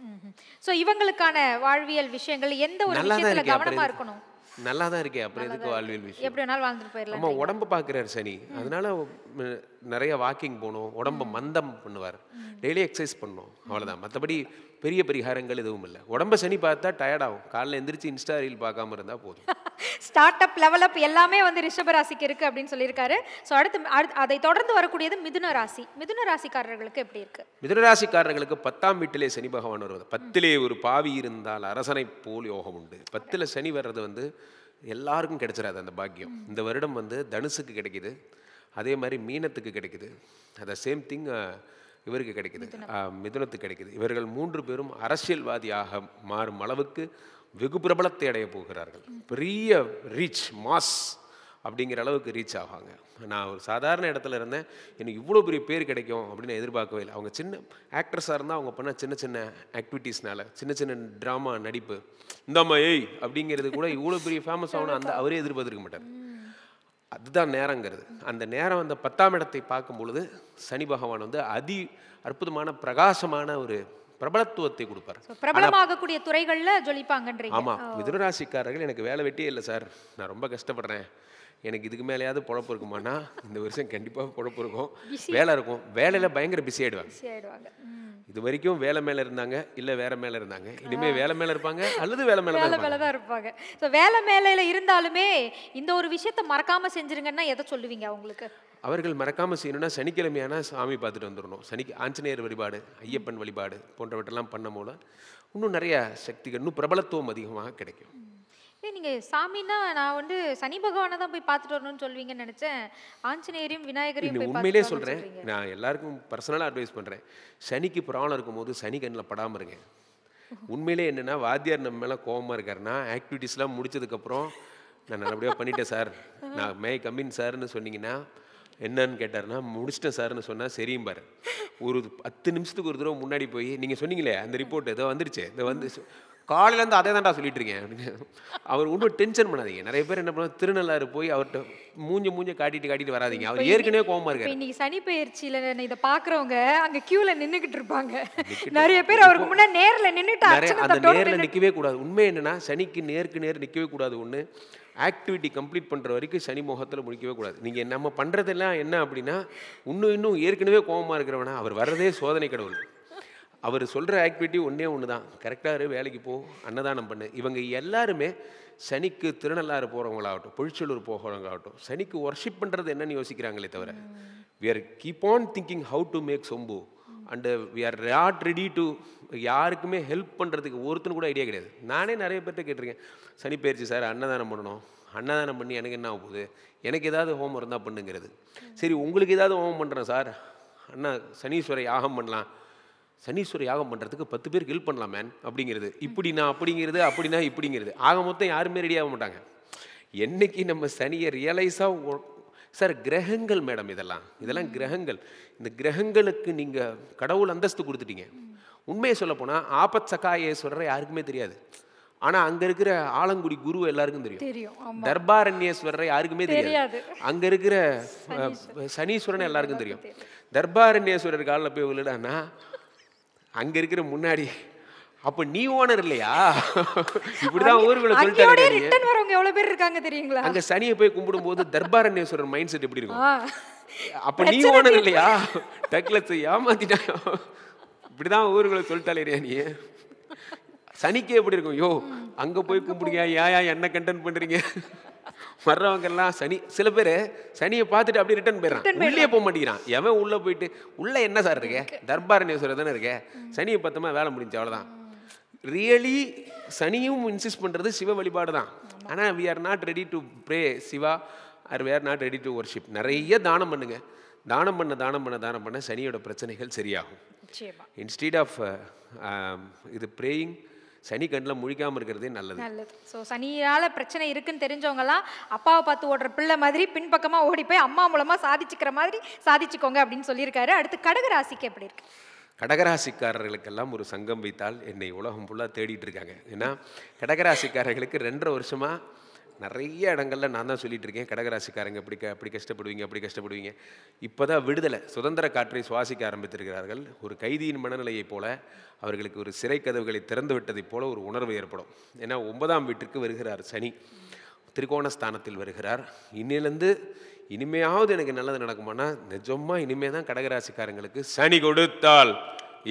ஸோ இவங்களுக்கான வாழ்வியல் விஷயங்கள் எந்த ஒரு விஷயத்துல கவனமா இருக்கணும்? நல்லா தான் இருக்கே, அப்புறம் எதுக்கு வாழ்வியல் விஷயம்? எப்படி வேணாலும் வாழ்ந்துட்டு போயிடலாம். நம்ம உடம்பு பார்க்குறாரு சனி, அதனால நிறைய வாக்கிங் போகணும், உடம்பை மந்தம் பண்ணுவார், டெய்லி எக்ஸசைஸ் பண்ணணும், அவ்வளோதான். மற்றபடி பெரிய பரிகாரங்கள் எதுவும் இல்லை. உடம்பை சனி பார்த்தா டயர்ட் ஆகும். காலையில் எந்திரிச்சு இன்ஸ்டா ரீல் பார்க்காம இருந்தால் போதும். ஸ்டார்ட் அப், லெவல் அப் எல்லாமே வந்து ரிஷபராசிக்கு இருக்குது அப்படின்னு சொல்லியிருக்காரு. ஸோ அதை தொடர்ந்து வரக்கூடியது மிதுன ராசி. மிதுன ராசிக்காரர்களுக்கு எப்படி இருக்குது? மிதுன ராசிக்காரர்களுக்கு 10ஆம் வீட்டிலே சனி பகவான் வருவது. 10லே ஒரு பாவி இருந்தால் அரசனை போல் யோகம் உண்டு. 10ல் சனி வர்றது வந்து எல்லாருக்கும் கிடைச்சிடாது அந்த பாக்கியம். இந்த வருடம் வந்து தனுசுக்கு கிடைக்குது, அதே மாதிரி மீனத்துக்கு கிடைக்குது, அதை சேம் திங் இவருக்கு கிடைக்குது, மிதுனத்துக்கு கிடைக்குது. இவர்கள் 3 பேரும் அரசியல்வாதியாக மாறும் அளவுக்கு வெகு பிரபலத்தை அடைய போகிறார்கள். பெரிய ரீச், மாஸ் அப்படிங்கிற அளவுக்கு ரீச் ஆவாங்க. நான் ஒரு சாதாரண இடத்துல இருந்தேன், எனக்கு இவ்வளோ பெரிய பேர் கிடைக்கும் அப்படின்னு எதிர்பார்க்கவே இல்லை. அவங்க சின்ன ஆக்ட்ரஸாக இருந்தால் அவங்க பண்ண சின்ன சின்ன ஆக்டிவிட்டீஸ்னால, சின்ன சின்ன ட்ராமா நடிப்பு, இந்தாம்மா ஏய் அப்படிங்கிறது கூட இவ்வளோ பெரிய ஃபேமஸ் ஆகணும் அவரே எதிர்பார்த்துருக்க மாட்டார். அதுதான் நேரங்கிறது. அந்த நேரம் அந்த 10ஆம் இடத்தை பார்க்கும் பொழுது சனி பகவான் வந்து அற்புதமான பிரகாசமான ஒரு பிரபலத்துவத்தை கொடுப்பார். பிரபலமாகக்கூடிய துறைகள்ல ஜொலிப்பாங்கன்றீங்க. ஆமா, மிதுன ராசிக்காரர்கள் எனக்கு வேலை வெட்டியே இல்லை சார், நான் ரொம்ப கஷ்டப்படுறேன், எனக்கு இதுக்கு மேலேயாவது பொழப்பு இருக்குமானா இந்த வருஷம் கண்டிப்பாக பொழப்பு இருக்கும், வேலை இருக்கும். வேலையில் பயங்கர பிஸி ஆகிடுவாங்க. இது வரைக்கும் வேலை மேலே இருந்தாங்க, இல்லை வேற மேலே இருந்தாங்க, இனிமேல் வேலை மேலே இருப்பாங்க அல்லது வேலை மேலே தான் இருப்பாங்க. ஸோ வேலை மேலே இருந்தாலுமே இந்த ஒரு விஷயத்தை மறக்காமல் செஞ்சுருங்கன்னா எதை சொல்லுவீங்க அவங்களுக்கு? அவர்கள் மறக்காமல் செய்யணும்னா சனிக்கிழமையான சாமி பார்த்துட்டு வந்துடணும். ஆஞ்சநேயர் வழிபாடு, ஐயப்பன் வழிபாடு போன்றவற்றெல்லாம் பண்ண மூலம் இன்னும் நிறைய சக்திகள், இன்னும் பிரபலத்துவம் அதிகமாக கிடைக்கும். நீங்கள் சாமின்னா நான் வந்து சனி பகவானை தான் போய் பார்த்துட்டு வரணும்னு சொல்வீங்கன்னு நினச்சேன். ஆஞ்சநேயரையும் விநாயகரையும் போய் உண்மையிலே சொல்கிறேன், நான் எல்லாருக்கும் பர்சனலாக அட்வைஸ் பண்ணுறேன், சனிக்கு ப்ராப்ளம் இருக்கும்போது சனி கண்ணில் படாமல் இருங்க. உண்மையிலே என்னென்னா, வாத்தியார் நம்ம மேலே கோபமாக இருக்காருன்னா ஆக்டிவிட்டீஸ்லாம் முடிச்சதுக்கப்புறம் நான் நல்லபடியாக பண்ணிட்டேன் சார், நான் மே கம்மின் சார்னு சொன்னீங்கன்னா என்னன்னு கேட்டார்னா முடிச்சிட்டேன் சார்னு சொன்னால் சரியும் பாரு. ஒரு 10 நிமிஷத்துக்கு ஒரு தடவை முன்னாடி போய் நீங்கள் சொன்னீங்களே அந்த ரிப்போர்ட் ஏதோ வந்துருச்சு, இதை வந்து காலையிலேருந்து அதே தான்டா சொல்லிட்டு இருக்கேன் அப்படின்னு அவர் ஒன்றும் டென்ஷன் பண்ணாதீங்க. நிறைய பேர் என்ன பண்ணுவாங்க, திருநள்ளாறு போய் அவர்கிட்ட மூஞ்ச காட்டிட்டு வராதிங்க, அவர் ஏற்கனவே கோபமாக இருக்காரு. இன்னைக்கு சனி பயிற்சியில் இதை பார்க்குறவங்க அங்கே கியூவில் நின்றுக்கிட்டு இருப்பாங்க, நிறைய பேர் அவருக்கு முன்னாடி நேரில் நின்றுட்டு அந்த நேரில் நிற்கவே கூடாது. உண்மை என்னன்னா, சனிக்கு நேருக்கு நேர் நிற்கவே கூடாது. ஒன்று, ஆக்டிவிட்டி கம்ப்ளீட் பண்ணுற வரைக்கும் சனி முகத்தில் முடிக்கவே கூடாது. நீங்கள் நம்ம பண்ணுறதெல்லாம் என்ன அப்படின்னா, இன்னும் ஏற்கனவே கோபமாக இருக்கிறவனா அவர் வர்றதே சோதனை கடவுள். அவர் சொல்கிற ஆக்டிவிட்டி ஒன்றே ஒன்று தான், கரெக்டாக வேலைக்கு போ, அன்னதானம் பண்ணு. இவங்க எல்லாருமே சனிக்கு திருநள்ளாறு போகிறவங்களாகட்டும், பொழிச்சலூர் போகிறவங்களாகட்டும், சனிக்கு ஒர்ஷிப் பண்ணுறது என்னன்னு யோசிக்கிறாங்களே தவிர we are keep on thinking how to make சொம்பு and we are not ready to யாருக்குமே ஹெல்ப் பண்ணுறதுக்கு ஒருத்தனு கூட ஐடியா கிடையாது. நானே நிறைய பேர்கிட்ட கேட்டிருக்கேன், சனி பயிற்சி சார் அன்னதானம் பண்ணணும், அன்னதானம் பண்ணி எனக்கு என்ன ஆக போகுது, எனக்கு ஏதாவது ஹோமம் இருந்தால் பண்ணுங்கிறது. சரி உங்களுக்கு ஏதாவது ஹோமம் பண்ணுறேன் சார், அண்ணா சனீஸ்வர யாகம் பண்ணலாம், சனீஸ்வர யாகம் பண்ணுறதுக்கு 10 பேருக்கு ஹெல்ப் பண்ணலாம் மேன் அப்படிங்கிறது, இப்படின்னா அப்படிங்கிறது, அப்படின்னா இப்படிங்கிறது. ஆக மொத்தம் யாருமே ரெடி ஆக மாட்டாங்க. என்னைக்கு நம்ம சனியை ரியலைஸாக சார் கிரகங்கள் மேடம், இதெல்லாம் கிரகங்கள். இந்த கிரகங்களுக்கு நீங்கள் கடவுள் அந்தஸ்து கொடுத்துட்டீங்க. உண்மையை சொல்ல போனால் ஆபத் சகாயேஸ்வரரை யாருக்குமே தெரியாது. ஆனால் அங்கே இருக்கிற ஆலங்குடி குரு எல்லாருக்கும் தெரியும். தர்பாரண்யேஸ்வரரை யாருக்குமே தெரியாது. அங்கே இருக்கிற சனீஸ்வரன் எல்லாருக்கும் தெரியும். தர்பாரண்யேஸ்வரர் காலில் போய் விழுடான்னா அங்கே இருக்கிற முன்னாடி அப்போ நீ ஓனர் இல்லையா, இப்படிதான் ஊருக்குள்ள சொல்லிட்டாங்க. எவ்வளவு பேர் இருக்காங்க தெரியுங்களா? அங்க சனியை போய் கும்பிடும் போது தர்பாரண்யேஸ்வரர் மைண்ட் செட் எப்படி இருக்கும்? அப்ப நீ ஓனர் இல்லையா, டக்லஸ் ஏமாத்திட்டாங்க, இப்படிதான் ஊருக்குள்ள சொல்லிட்டாலே. நீ சனிக்கே எப்படி இருக்கும்? யோ அங்க போய் கும்பிடுங்க, ஏன் என்ன கண்டென்ட் பண்றீங்க? வர்றவங்க எல்லாம் சனி, சில பேர் சனியை பார்த்துட்டு அப்படியே ரிட்டர்ன் போயிடறான், உள்ளே போக மாட்டேங்கிறான். எவன் உள்ள போயிட்டு உள்ள என்ன சார் இருக்கே, தர்பாரண்யேஸ்வரர் தானே இருக்கே, சனியை பார்த்தோமா வேலை முடிஞ்சு, அவ்வளோதான். ரியலி சனியும் இன்சிஸ்ட் பண்ணுறது சிவ வழிபாடு தான். ஆனால் we are not ready to pray Shiva, or we are not ready to worship. நிறைய தானம் பண்ணுங்க, தானம் பண்ண சனியோட பிரச்சனைகள் சரியாகும். இன்ஸ்டீட் ஆஃப் இது ப்ரேயிங், சனி கண்ணில் முழிக்காமல் இருக்கிறதே நல்லது. ஸோ சனியால் பிரச்சனை இருக்குன்னு தெரிஞ்சவங்கலாம் அப்பாவை பார்த்து ஓடுற பிள்ளை மாதிரி பின்பக்கமாக ஓடி போய் அம்மா மூலமாக சாதிச்சுக்கிற மாதிரி சாதிச்சுக்கோங்க அப்படின்னு சொல்லியிருக்காரு. அடுத்து கடகராசிக்கு எப்படி இருக்கு? கடகராசிக்காரர்களுக்கெல்லாம் ஒரு சங்கம் வைத்தால் என்னை உலகம் ஃபுல்லாக தேடிட்டு இருக்காங்க. ஏன்னா கடகராசிக்காரர்களுக்கு 2.5 வருஷமாக நிறைய இடங்களில் நான் தான் சொல்லிட்டு இருக்கேன், கடகராசிக்காரங்க அப்படி கஷ்டப்படுவீங்க. இப்போ தான் விடுதலை, சுதந்திர காற்றை சுவாசிக்க ஆரம்பித்திருக்கிறார்கள். ஒரு கைதியின் மனநிலையைப் போல அவர்களுக்கு ஒரு சிறை கதவுகளை திறந்து விட்டதைப் போல ஒரு உணர்வு ஏற்படும். ஏன்னா 9ஆம் வீட்டிற்கு வருகிறார் சனி, திரிகோணஸ்தானத்தில் வருகிறார். இன்னிலேருந்து இனிமையாவது எனக்கு நல்லது நடக்குமானா, நிஜமா இனிமே தான் கடகராசிக்காரங்களுக்கு சனி கொடுத்தால்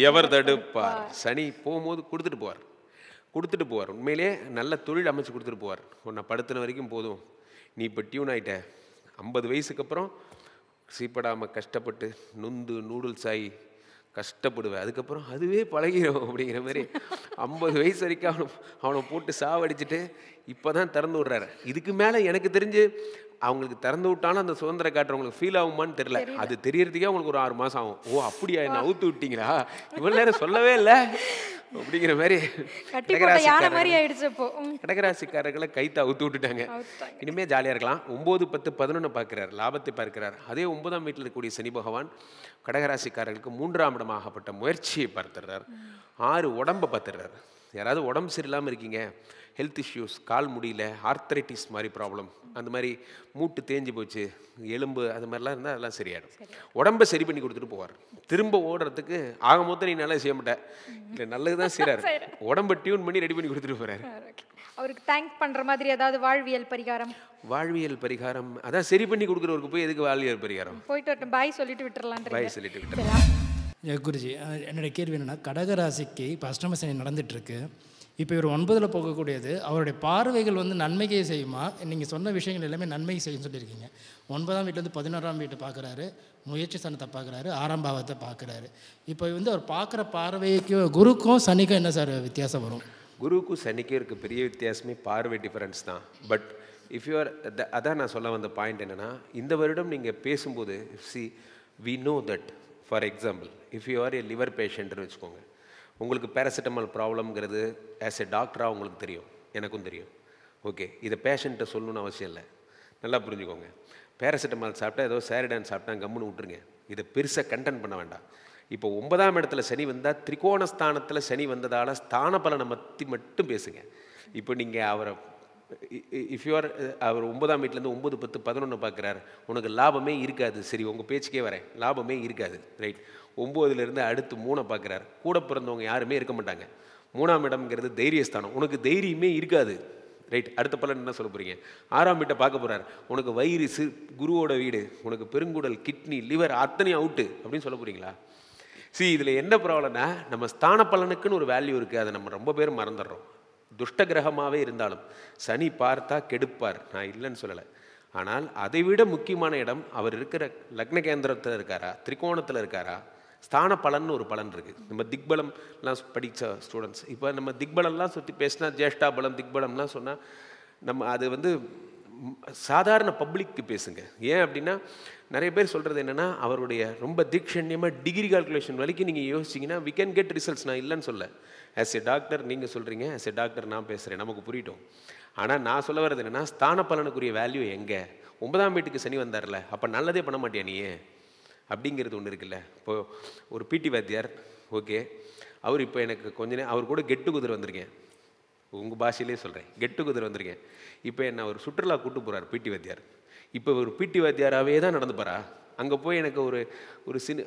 எவர் தடுப்பார். சனி போகும்போது கொடுத்துட்டு போவார். உண்மையிலே நல்ல தொழில் அமைச்சு கொடுத்துட்டு போவார். உன்னை படுத்தின வரைக்கும் போதும், நீ இப்போ டியூன் ஆகிட்ட, 50 வயசுக்கு அப்புறம் சீப்படாமல் கஷ்டப்பட்டு நொந்து நூடுல்ஸ் ஆகி கஷ்டப்படுவேன், அதுக்கப்புறம் அதுவே பழகிடும் அப்படிங்கிற மாதிரி 50 வயசு வரைக்கும் அவனை போட்டு சாவடிச்சுட்டு இப்போ தான் திறந்து விட்றாரு. இதுக்கு மேலே எனக்கு தெரிஞ்சு அவங்களுக்கு திறந்து விட்டாலும் அந்த சுதந்திர காற்று அவங்களுக்கு ஃபீல் ஆகுமான்னு தெரியல. அது தெரியறதுக்கே அவங்களுக்கு ஒரு 6 மாதம் ஆகும். ஓ அப்படியா, என்ன அவுத்து விட்டீங்களா, இவ்வளோ நேரம் சொல்லவே இல்லை அப்படிங்கிற மாதிரி கடகராசிக்காரர்களை கைத்தை அவுத்து விட்டுட்டாங்க. இனிமே ஜாலியாக இருக்கலாம். 9, 10, 11 பார்க்கிறார், லாபத்தை பார்க்கிறார். அதே 9ஆம் வீட்டில் இருக்கக்கூடிய சனி பகவான் கடகராசிக்காரர்களுக்கு 3ஆம் இடமாகப்பட்ட முயற்சியை பார்த்துடுறார். 6 உடம்பை பார்த்துடுறார். யாராவது உடம்பு சரியில்லாமல் இருக்கீங்க, ஹெல்த் இஷ்யூஸ், கால் முடியல, ஆர்த்தரைட்டிஸ் மாதிரி ப்ராப்ளம், அந்த மாதிரி மூட்டு தேஞ்சு போச்சு, எலும்பு, அது மாதிரிலாம் இருந்தால் அதெல்லாம் சரியாயிடும். உடம்பை சரி பண்ணி கொடுத்துட்டு போவார். திரும்ப ஓடுறதுக்கு ஆக மொத்தம் நீ நல்லா செய்ய மாட்டேன், இல்லை நல்லது தான் செய்கிறாரு, உடம்பை டியூன் பண்ணி ரெடி பண்ணி கொடுத்துட்டு போகிறாரு. அவருக்கு தேங்க் பண்ணுற மாதிரி ஏதாவது வாழ்வியல் பரிகாரம் அதான் சரி பண்ணி கொடுக்குறவருக்கு போய் எதுக்கு வாழ்வியல் பரிகாரம்? போயிட்டு வரட்டும், பாய் சொல்லிட்டு விட்டுறலாம். குருஜி, என்னுடைய கேள்வி என்னென்னா, கடகராசிக்கு இப்போ அஷ்டம சனி நடந்துகிட்ருக்கு. இப்போ இவர் 9ல் போகக்கூடியது, அவருடைய பார்வைகள் நன்மைக்கே செய்யுமா? நீங்கள் சொன்ன விஷயங்கள் எல்லாமே நன்மைக்கு செய்யும் சொல்லியிருக்கீங்க. 9ஆம் வீட்டிலேருந்து 11ஆம் வீட்டை பார்க்குறாரு, முயற்சி ஸ்தானத்தை பார்க்குறாரு, 6ஆம் பாவத்தை பார்க்குறாரு. இப்போ அவர் பார்க்குற பார்வைக்கும் குருக்கும் சனிக்கும் என்ன சார் வித்தியாசம் வரும்? குருவுக்கும் சனிக்கும் இருக்க பெரிய வித்தியாசமே பார்வை டிஃபரன்ஸ் தான். பட் இஃப் யூஆர் அதான் நான் சொல்ல வந்த பாயிண்ட் என்னென்னா, இந்த வருடம் நீங்கள் பேசும்போது we know that, for example if you are a liver பேஷண்ட்னு வச்சுக்கோங்க, உங்களுக்கு பேராசிட்டமால் ப்ராப்ளம்ங்கிறது ஆஸ் எ டாக்டராக உங்களுக்கு தெரியும், எனக்கும் தெரியும். ஓகே, இதை பேஷண்ட்டை சொல்லணும்னு அவசியம் இல்லை, நல்லா புரிஞ்சுக்கோங்க. பேராசிட்டமால் சாப்பிட்டா ஏதோ சேரிடான் சாப்பிட்டா கம்முன்னு விட்டுருங்க, இதை பெருசாக கண்டென்ட் பண்ண வேண்டாம். இப்போ 9ஆம் இடத்துல சனி வந்தால், திரிகோணஸ்தானத்தில் சனி வந்ததால் ஸ்தான பலனை மட்டும் பேசுங்க. இப்போ நீங்கள் அவரை அவர் 9ஆம் வீட்டிலேருந்து 9, 10, 11 பார்க்குறாரு, உனக்கு லாபமே இருக்காது. சரி, உங்கள் பேச்சுக்கே வரேன், லாபமே இருக்காது, ரைட். 9லேருந்து அடுத்து 3 பார்க்குறாரு, கூட பிறந்தவங்க யாருமே இருக்க மாட்டாங்க. 3ஆம் இடம்ங்கிறது தைரியஸ்தானம், உனக்கு தைரியமே இருக்காது, ரைட். அடுத்த பலன் என்ன சொல்ல போகிறீங்க? 6ஆம் வீட்டை பார்க்க போகிறார், உனக்கு வயிறு குருவோட வீடு, உனக்கு பெருங்குடல், கிட்னி, லிவர் அத்தனையும் அவுட்டு அப்படின்னு சொல்ல போகிறீங்களா? இதில் என்ன ப்ராப்ளம்னா, நம்ம ஸ்தான பலனுக்குன்னு ஒரு வேல்யூ இருக்குது, அதை நம்ம ரொம்ப பேர் மறந்துடுறோம். துஷ்ட கிரகமாகவே இருந்தாலும் சனி பார்த்தா கெடுப்பார், நான் இல்லைன்னு சொல்லலை. ஆனால் அதை விட முக்கியமான இடம் அவர் இருக்கிற லக்ன கேந்திரத்தில் இருக்காரா, திரிகோணத்தில் இருக்காரா, ஸ்தான பலன்னு ஒரு பலன் இருக்குது. நம்ம திக்பலம்லாம் படித்த ஸ்டூடெண்ட்ஸ் இப்போ நம்ம திக்பலம்லாம் சுற்றி பேசினா, ஜேஷ்டா பலம் திக்பலம்லாம் சொன்னால் நம்ம அது சாதாரண பப்ளிக்கு பேசுங்க. ஏன் அப்படின்னா நிறைய பேர் சொல்கிறது என்னென்னா, அவருடைய ரொம்ப தீக்ஷண்யமாக டிகிரி கால்குலேஷன் வரைக்கும் நீங்கள் யோசிச்சிங்கன்னா வி கேன் கெட் ரிசல்ட்ஸ். நான் இல்லைன்னு சொல்ல. ஆஸ் எ டாக்டர் நீங்கள் சொல்கிறீங்க, ஆஸ் எ டாக்டர் நான் பேசுகிறேன், நமக்கு புரியட்டும். ஆனால் நான் சொல்ல வர்றது என்னென்னா, ஸ்தான பலனுக்குரிய வேல்யூ எங்கே? 9ஆம் வீட்டுக்கு சனி வந்தார்ல, அப்போ நல்லதே பண்ண மாட்டியா நீ அப்படிங்கிறது ஒன்று இருக்குல்ல. இப்போது ஒரு பிடி வாத்தியார், ஓகே, அவர் இப்போ எனக்கு அவர் கூட கெட்டு குதிரை வந்திருக்கேன், உங்கள் பாஷையிலே சொல்கிறேன், கெட்டு குதிரை வந்திருக்கேன். இப்போ என்ன ஒரு சுற்றுலா கூட்டு போகிறார் பிடி வாத்தியார். இப்போ ஒரு பிடி வாத்தியாராகவே தான் நடந்து போகிறா. அங்கே போய் எனக்கு ஒரு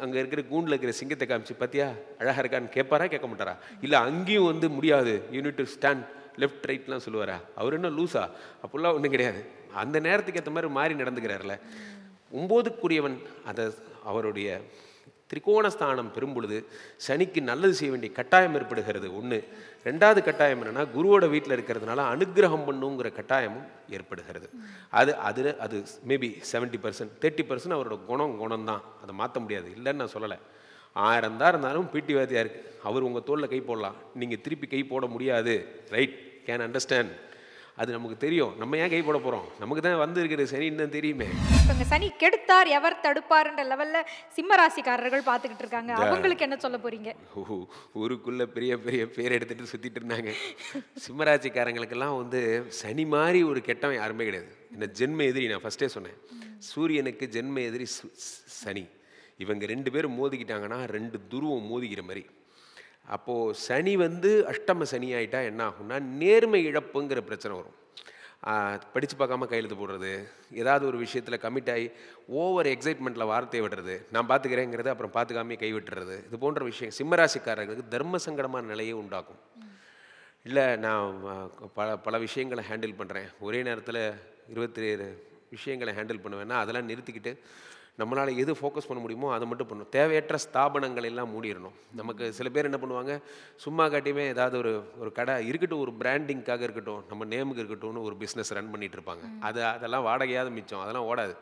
அங்கே இருக்கிற கூண்டில் இருக்கிற சிங்கத்தை காமிச்சு பார்த்தியா அழகாக இருக்கான்னு கேட்பாரா, கேட்க மாட்டாரா? இல்லை அங்கேயும் முடியாது, யூனிட் டு ஸ்டாண்ட் லெஃப்ட் ரைட்லாம் சொல்லுவாரா? அவர் என்ன லூஸா? அப்படிலாம் ஒன்றும் கிடையாது. அந்த நேரத்துக்கு ஏற்ற மாதிரி மாறி நடந்துக்கிறார்ல. 9க்குரியவன் அதை அவருடைய திரிகோணஸ்தானம் பெறும் பொழுது சனிக்கு நல்லது செய்ய வேண்டிய கட்டாயம் ஏற்படுகிறது. ஒன்று. 2வது கட்டாயம் என்னென்னா, குருவோட வீட்டில் இருக்கிறதுனால அனுகிரகம் பண்ணுங்கிற கட்டாயமும் ஏற்படுகிறது. அது மேபி 70%, 30% அவரோட குணம் தான், அதை மாற்ற முடியாது, இல்லைன்னு நான் சொல்லலை. 1000 தான் இருந்தாலும் பிடி வாத்தியாருக்கு அவர் உங்கள் தோளில் கை போடலாம், நீங்கள் திருப்பி கை போட முடியாது. Right, can understand. அது நமக்கு தெரியும். நம்ம ஏன் கை போட போகிறோம்? நமக்கு தான் வந்து இருக்கிற சனின்னு தான் தெரியுமே. இப்போ சனி கெடுத்தார் எவர் தடுப்பார்ன்ற லெவலில் சிம்ம ராசிக்காரர்கள் பார்த்துக்கிட்டு இருக்காங்க. அவங்களுக்கு என்ன சொல்ல போறீங்க? ஊருக்குள்ளே பெரிய பெரிய பேர் எடுத்துகிட்டு சுற்றிட்டு இருந்தாங்க. சிம்மராசிக்காரங்களுக்கெல்லாம் சனி மாதிரி ஒரு கெட்டவன் யாருமே கிடையாது. என்ன ஜென்ம எதிரி, நான் ஃபஸ்ட்டே சொன்னேன், சூரியனுக்கு ஜென்ம எதிரி சனி. இவங்க 2 பேரும் மோதிக்கிட்டாங்கன்னா 2 துருவம் மோதிக்கிற மாதிரி. அப்போது சனி அஷ்டம சனி ஆகிட்டா என்ன ஆகும்னா, நேர்மை இழப்புங்கிற பிரச்சனை வரும். படித்து பார்க்காம கையெழுத்து போடுறது, ஏதாவது ஒரு விஷயத்தில் கமிட் ஆகி ஓவர் எக்ஸைட்மெண்ட்டில் வார்த்தையை விடுறது, நான் பார்த்துக்கிறேங்கிறது அப்புறம் பார்த்துக்காமே கை விட்டுறது, இது போன்ற விஷயம் சிம்மராசிக்காரர்களுக்கு தர்ம சங்கடமான நிலையை உண்டாக்கும். இல்லை நான் பல விஷயங்களை ஹேண்டில் பண்ணுறேன், ஒரே நேரத்தில் 27 விஷயங்களை ஹேண்டில் பண்ணுவேன்னா அதெல்லாம் நிறுத்திக்கிட்டு நம்மளால் எது ஃபோக்கஸ் பண்ண முடியுமோ அதை மட்டும் பண்ணணும். தேவையற்ற ஸ்தாபனங்கள் எல்லாம் மூடிடணும். நமக்கு சில பேர் என்ன பண்ணுவாங்க, சும்மா காட்டியுமே ஏதாவது ஒரு கடை இருக்கட்டும், ஒரு பிராண்டிங்காக இருக்கட்டும், நம்ம நேமுக்கு இருக்கட்டும்னு ஒரு பிஸ்னஸ் ரன் பண்ணிகிட்டு இருப்பாங்க. அதெல்லாம் வாடகையாவது மிச்சம், அதெல்லாம் ஓடாது.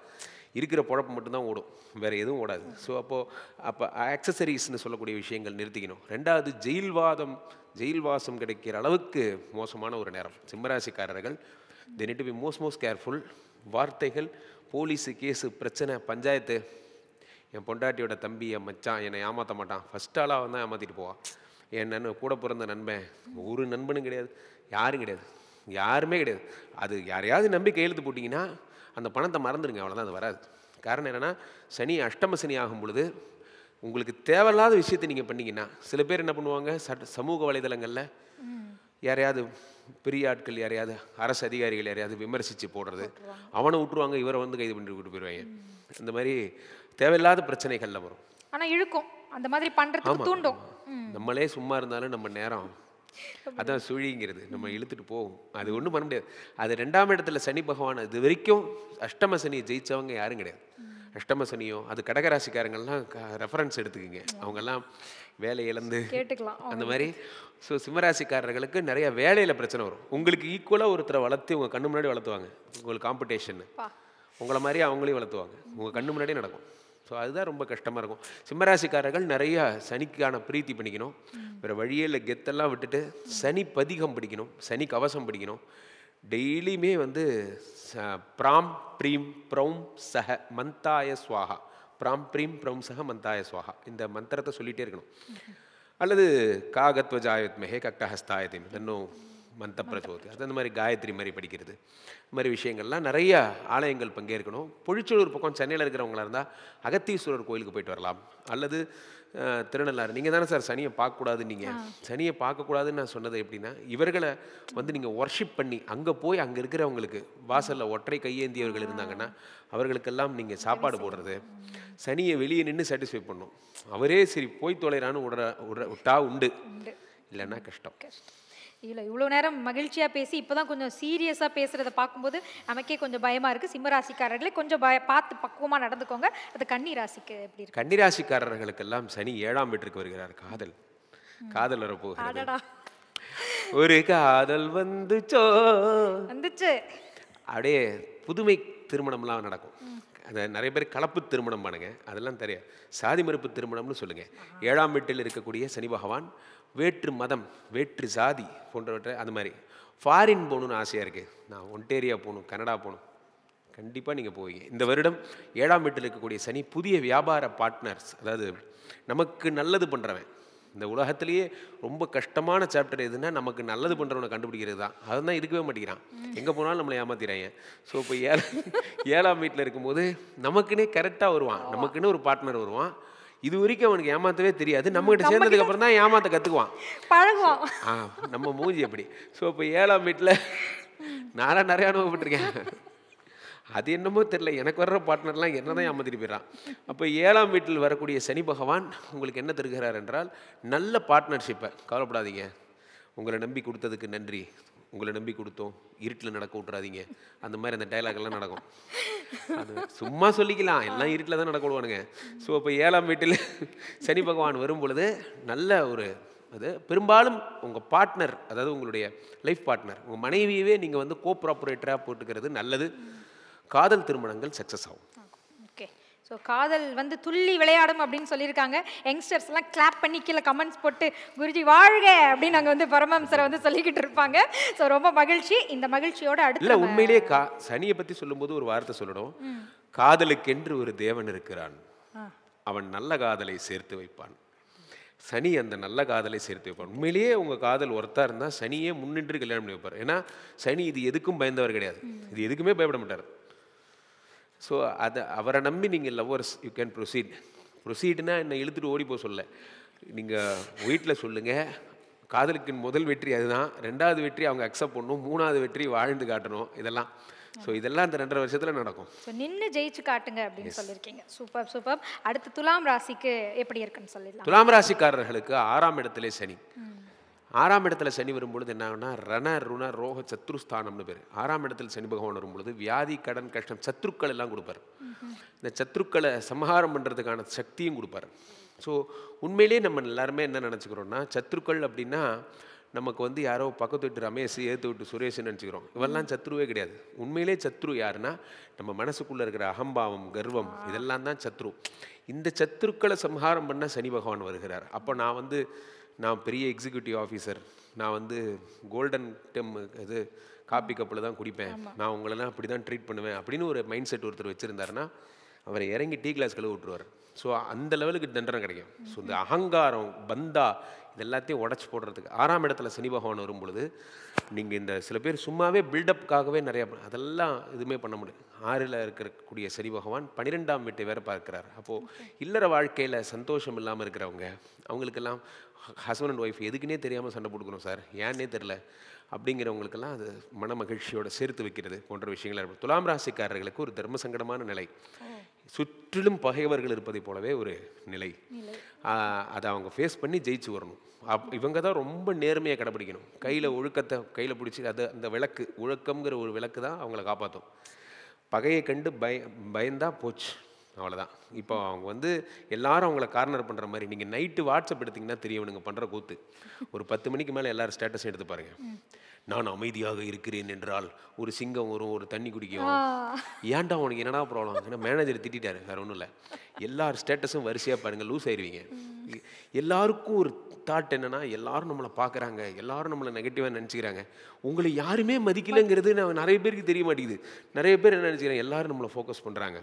இருக்கிற பொழப்பு மட்டும்தான் ஓடும், வேறு எதுவும் ஓடாது. ஸோ அப்போ ஆக்சசரிஸ்ன்னு சொல்லக்கூடிய விஷயங்கள் நிறுத்திக்கணும். 2வது, ஜெயில் வாசம் கிடைக்கிற அளவுக்கு மோசமான ஒரு நேரம். சிம்மராசிக்காரர்கள் they need to be most careful. வார்த்தைகள், போலீஸு, கேஸு, பிரச்சனை, பஞ்சாயத்து. என் பொண்டாட்டியோட தம்பி, என் மச்சான் என்னை ஏமாற்ற மாட்டான், ஃபஸ்ட் ஆளாக தான் ஏமாற்றிட்டு போவான். என் கூட பிறந்த நண்பன், ஒரு நண்பனும் கிடையாது, யாரும் கிடையாது, யாருமே கிடையாது. அது யாரையாவது நம்பி கையெழுத்து போட்டிங்கன்னா அந்த பணத்தை மறந்துடுங்க, அவ்வளோதான், அது வராது. காரணம் என்னென்னா, சனி அஷ்டம சனி ஆகும் பொழுது உங்களுக்கு தேவையில்லாத விஷயத்தை நீங்கள் பண்ணிங்கன்னா, சில பேர் என்ன பண்ணுவாங்க, சமூக வலைதளங்களில் யாரையாவது பெரிய ஆட்கள், யாரையாவது அரசு அதிகாரிகள் யாரையாவது விமர்சித்து போடுறது, அவனை விட்டுருவாங்க, இவரை கைது பண்ணி விட்டு போயிடுவாங்க. இந்த மாதிரி தேவையில்லாத பிரச்சனைகள்ல வரும். ஆனால் இழுக்கும், அந்த மாதிரி பண்ணுறதுக்கு தூண்டும். நம்மளே சும்மா இருந்தாலும் நம்ம நேரம் அதான் சுழிங்கிறது, நம்ம இழுத்துட்டு போகும். அது ஒன்றும் பண்ண முடியாது. அது 2ஆம் இடத்துல சனி பகவான் இது வரைக்கும் அஷ்டம சனியை ஜெயித்தவங்க யாரும் கிடையாது. அஷ்டம சனியோ அது கடகராசிக்காரங்கள்லாம் ரெஃபரன்ஸ் எடுத்துக்கிங்க, அவங்கெல்லாம் வேலை இழந்து அந்த மாதிரி. ஸோ சிம்மராசிக்காரர்களுக்கு நிறைய வேலையில் பிரச்சனை வரும். உங்களுக்கு ஈக்குவலாக ஒருத்தரை வளர்த்து உங்கள் கண்ணு முன்னாடி வளர்த்துவாங்க, உங்களுக்கு காம்படிஷன், உங்களை மாதிரி அவங்களையும் வளர்த்துவாங்க, உங்கள் கண்ணு முன்னாடியே நடக்கும். ஸோ அதுதான் ரொம்ப கஷ்டமாக இருக்கும். சிம்மராசிக்காரர்கள் நிறையா சனிக்கான பிரீத்தி பண்ணிக்கணும். வேறு வழியே இல்லை, கெத்தெல்லாம் விட்டுட்டு சனி பதிகம் படிக்கணும், சனி கவசம் படிக்கணும். டெய்லியுமே பிராம் ப்ரீம் ப்ரௌம் சஹ மந்தாய ஸ்வாஹா, பிராம் ப்ரீம் ப்ரௌம் சஹ மந்தாய ஸ்வாஹா, இந்த மந்திரத்தை சொல்லிகிட்டே இருக்கணும். அல்லது காகத்வஜாயத்மஹே கக்டஹஸ்தாயதே தன்னோ மந்த பிரச்சோதி, அது அந்த மாதிரி காயத்ரி மாதிரி படிக்கிறது. இந்த மாதிரி விஷயங்கள்லாம் நிறைய ஆலயங்கள் பங்கேற்கணும். பொழிச்சலூர் பக்கம் சென்னையில் இருக்கிறவங்களா இருந்தால் அகத்தீஸ்வரர் கோயிலுக்கு போயிட்டு வரலாம். அல்லது திருநள்ளாறு. நீங்கள் தானே சார் சனியை பார்க்கக்கூடாது, நீங்கள் சனியை பார்க்கக்கூடாதுன்னு நான் சொன்னது எப்படின்னா, இவர்களை நீங்கள் ஒர்ஷிப் பண்ணி அங்கே போய் அங்கே இருக்கிறவங்களுக்கு வாசலில் ஒற்றை கையேந்தியவர்கள் இருந்தாங்கன்னா அவர்களுக்கெல்லாம் நீங்கள் சாப்பாடு போடுறது, சனியை வெளியே நின்று சாட்டிஸ்ஃபை பண்ணும். அவரே சரி போய் தொலைறான்னு விட்டா உண்டு, இல்லைன்னா கஷ்டம். இல்லை இவ்வளோ நேரம் மகிழ்ச்சியாக பேசி இப்போ தான் கொஞ்சம் சீரியஸாக பேசுகிறத பார்க்கும்போது நமக்கே கொஞ்சம் பயமாக இருக்குது. சிம்மராசிக்காரர்களே கொஞ்சம் பார்த்து பக்குவமாக நடந்துக்கோங்க. அது கன்னி ராசிக்கு எப்படி இருக்கு? கன்னிராசிக்காரர்களுக்கெல்லாம் சனி 7ஆம் வீட்டிற்கு வருகிறார். காதல் வரப்போகிறது. அடடா, ஒரு காதல் வந்துச்சோ வந்துச்சு. அப்படியே புதுமை திருமணம்லாம் நடக்கும். அந்த நிறைய பேர் கலப்பு திருமணம் பண்ணுங்க, அதெல்லாம் தெரியாது. சாதி மறுப்பு திருமணம்னு சொல்லுங்க. 7ஆம் வீட்டில் இருக்கக்கூடிய சனி பகவான் வேற்று மதம், வேற்று சாதி போன்றவற்றை அந்த மாதிரி ஃபாரின் போகணுன்னு ஆசையாக இருக்குது. நான் ஒன்டேரியா போகணும், கனடா போகணும், கண்டிப்பாக நீங்கள் போவீங்க. இந்த வருடம் 7ஆம் வீட்டில் இருக்கக்கூடிய சனி புதிய வியாபார பார்ட்னர்ஸ், அதாவது நமக்கு நல்லது பண்ணுறவன். இந்த உலகத்திலேயே ரொம்ப கஷ்டமான சாப்டர் எதுன்னா நமக்கு நல்லது பண்ணுறவனை கண்டுபிடிக்கிறது தான். அதுதான் இருக்கவே மாட்டேங்கிறான். எங்கே போனாலும் நம்மளை ஏமாத்திடுறாங்க. ஸோ இப்போ 7ஆம் வீட்டில் இருக்கும்போது நமக்குன்னே கரெக்டாக வருவான், நமக்குன்னு ஒரு பார்ட்னர் வருவான். இது வரைக்கும் அவனுக்கு ஏமாற்றவே தெரியாது. நம்மகிட்ட சேர்ந்ததுக்கு அப்புறம் தான் ஏமாற்ற கற்றுக்குவான், பழகுவான். நம்ம மூஞ்சி எப்படி. ஸோ இப்போ 7ஆம் வீட்டில் நான் நிறைய அனுபவப்பட்டிருக்கேன். அது என்னமோ தெரியல, எனக்கு வர்ற பார்ட்னர்லாம் என்ன தான் ஏமாத்திட்டு போயிடறான். அப்போ 7ஆம் வீட்டில் வரக்கூடிய சனி பகவான் உங்களுக்கு என்ன தருகிறார் என்றால் நல்ல பார்ட்னர்ஷிப்பை. கவலைப்படாதீங்க, உங்களை நம்பி கொடுத்ததுக்கு நன்றி, உங்களை நம்பி கொடுத்தோம், இருட்டில் நடக்க விட்றாதீங்க, அந்த மாதிரி அந்த டைலாக்லாம் நடக்கும். அது சும்மா சொல்லிக்கலாம், எல்லாம் இருட்டில் தான் நடக்க விடுவானுங்க. ஸோ இப்போ 7ஆம் வீட்டில் சனி பகவான் வரும் பொழுது நல்ல ஒரு அது பெரும்பாலும் உங்கள் பார்ட்னர், அதாவது உங்களுடைய லைஃப் பார்ட்னர், உங்கள் மனைவியவே நீங்கள் வந்து கோஆப்ரேட்டராக போட்டுக்கிறது நல்லது. காதல் திருமணங்கள் சக்ஸஸ் ஆகும். ஓகே, ஸோ காதல் வந்து துள்ளி விளையாடும் அப்படின்னு சொல்லியிருக்காங்க. யங்ஸ்டர்ஸ் எல்லாம் கிளாப் பண்ணி கீழே கமெண்ட்ஸ் போட்டு குருஜி வாழ்க அப்படின்னு நாங்கள் வந்து பரமஹம்சரை வந்து சொல்லிக்கிட்டு இருப்பாங்க. ஸோ ரொம்ப மகிழ்ச்சி. இந்த மகிழ்ச்சியோட அடுத்து இல்லை, உண்மையிலேயே சனியை பற்றி சொல்லும்போது ஒரு வார்த்தை சொல்லணும். காதலுக்கென்று ஒரு தேவன் இருக்கிறான், அவன் நல்ல காதலை சேர்த்து வைப்பான். சனி அந்த நல்ல காதலை சேர்த்து வைப்பான். உண்மையிலேயே உங்கள் காதல் ஒருத்தா இருந்தால் சனியே முன்னின்று கல்யாணம் பண்ணி வைப்பார். ஏன்னா சனி இது எதுக்கும் பயந்தவர் கிடையாது, இது எதுக்குமே பயப்பட மாட்டார். ஸோ அதை அவரை நம்பி நீங்கள் லவ்வர்ஸ் யூ கேன் ப்ரொசீட்னா என்னை இழுத்துட்டு ஓடி போக சொல்ல, நீங்கள் வீட்டில் சொல்லுங்கள். காதலுக்கு முதல் வெற்றி அதுதான், 2வது வெற்றி அவங்க அக்செப்ட் பண்ணணும், 3வது வெற்றி வாழ்ந்து காட்டணும். இதெல்லாம் ஸோ இதெல்லாம் இந்த 2.5 வருஷத்தில் நடக்கும். ஸோ நின்று ஜெயிச்சு காட்டுங்க அப்படின்னு சொல்லியிருக்கீங்க. Super super. அடுத்து துலாம் ராசிக்கு எப்படி இருக்குன்னு சொல்லிடலாம். துலாம் ராசிக்காரர்களுக்கு 6ஆம் இடத்திலே சனி. 6ஆம் இடத்துல சனி வரும்பொழுது என்ன ஆகுனா ரண ருண ரோக சத்ருஸ்தானம்னு பேர். 6ஆம் இடத்தில் சனி பகவான் வரும்பொழுது வியாதி, கடன், கஷ்டம், சத்ருக்கள் எல்லாம் கொடுப்பார். இந்த சத்ருக்களை சம்ஹாரம் பண்ணுறதுக்கான சக்தியும் கொடுப்பார். ஸோ உண்மையிலேயே நம்ம எல்லாருமே என்ன நினச்சிக்கிறோன்னா, சத்ருக்கள் அப்படின்னா நமக்கு வந்து யாரோ பக்கத்து விட்டு ரமேஷ், ஏற்று விட்டு சுரேஷ்னு நினச்சிக்கிறோம். இவெல்லாம் சத்ருவே கிடையாது. உண்மையிலே சத்ரு யாருன்னா நம்ம மனசுக்குள்ளே இருக்கிற அகம்பாவம், கர்வம், இதெல்லாம் தான் சத்ரு. இந்த சத்ருக்களை சம்ஹாரம் பண்ண சனி பகவான் வருகிறார். அப்போ நான் பெரிய எக்ஸிக்யூட்டிவ் ஆஃபீஸர், நான் வந்து கோல்டன் இது காப்பி கப்பில் தான் குடிப்பேன், நான் உங்களெல்லாம் அப்படி தான் ட்ரீட் பண்ணுவேன் அப்படின்னு ஒரு மைண்ட் செட் ஒருத்தர் வச்சுருந்தாருன்னா அவரை இறங்கி டீ கிளாஸ் கழுவி விட்டுருவார். ஸோ அந்த லெவலுக்கு தண்டனை கிடைக்கும். ஸோ இந்த அகங்காரம், பந்தா, இது எல்லாத்தையும் உடச்சி போடுறதுக்கு 6ஆம் இடத்துல சனி பகவான் வரும் பொழுது நீங்கள் இந்த சில பேர் சும்மாவே பில்டப்புக்காகவே நிறையா அதெல்லாம் எதுவுமே பண்ண முடியும். 6ல் இருக்கக்கூடிய சனி பகவான் 12ஆம் வீட்டை வேறு பார்க்குறார். அப்போது இல்லற வாழ்க்கையில் சந்தோஷம் இல்லாமல் இருக்கிறவங்க, அவங்களுக்கெல்லாம் ஹஸ்பண்ட் அண்ட் ஒய்ஃப் எதுக்குன்னே தெரியாமல் சண்டை போட்டுக்கணும் சார், ஏன்னே தெரில அப்படிங்கிறவங்களுக்கெல்லாம் அது மன மகிழ்ச்சியோடு சேர்த்து வைக்கிறது போன்ற விஷயங்களாக இருக்கும். துலாம் ராசிக்காரர்களுக்கு ஒரு தர்ம சங்கடமான நிலை, சுற்றிலும் பகைவர்கள் இருப்பதை போலவே ஒரு நிலை. அதை அவங்க ஃபேஸ் பண்ணி ஜெயிச்சு வரணும். இவங்க தான் ரொம்ப நேர்மையாக கடைப்பிடிக்கணும். ஒழுக்கத்தை கையில் பிடிச்சி அந்த விளக்கு, ஒழுக்கம்ங்கிற ஒரு விளக்கு தான் அவங்கள காப்பாற்றும். பகையை கண்டு பயந்தா போச்சு, அவ்வளோதான். இப்போ அவங்க வந்து எல்லாரும் அவங்கள கார்னர் பண்ணுற மாதிரி நீங்கள் நைட்டு வாட்ஸ்அப் எடுத்திங்கன்னா தெரியும் நீங்கள் பண்ணுற கூத்து. ஒரு 10 மணிக்கு மேலே எல்லாரும் ஸ்டேட்டஸும் எடுத்து பாருங்கள். நான் அமைதியாக இருக்கிறேன் என்றால் ஒரு சிங்கம் வரும், ஒரு தண்ணி குடிக்கும். ஏன்டா உனக்கு என்னடா ப்ராப்ளம்? ஏன்னா மேனேஜர் திட்டாரு, வேறு ஒன்றும் இல்லை. எல்லார் ஸ்டேட்டஸும் வரிசையாக பாருங்கள், லூஸ் ஆயிடுவீங்க. எல்லாருக்கும் ஒரு தாட் என்னென்னா, எல்லாரும் நம்மளை பார்க்குறாங்க, எல்லாரும் நம்மளை நெகட்டிவாக நினச்சிக்கிறாங்க. உங்களை யாருமே மதிக்கலைங்கிறது நிறைய பேருக்கு தெரிய மாட்டேங்குது. நிறைய பேர் என்ன நினச்சிக்கிறாங்க, எல்லாரும் நம்மளை ஃபோக்கஸ் பண்ணுறாங்க.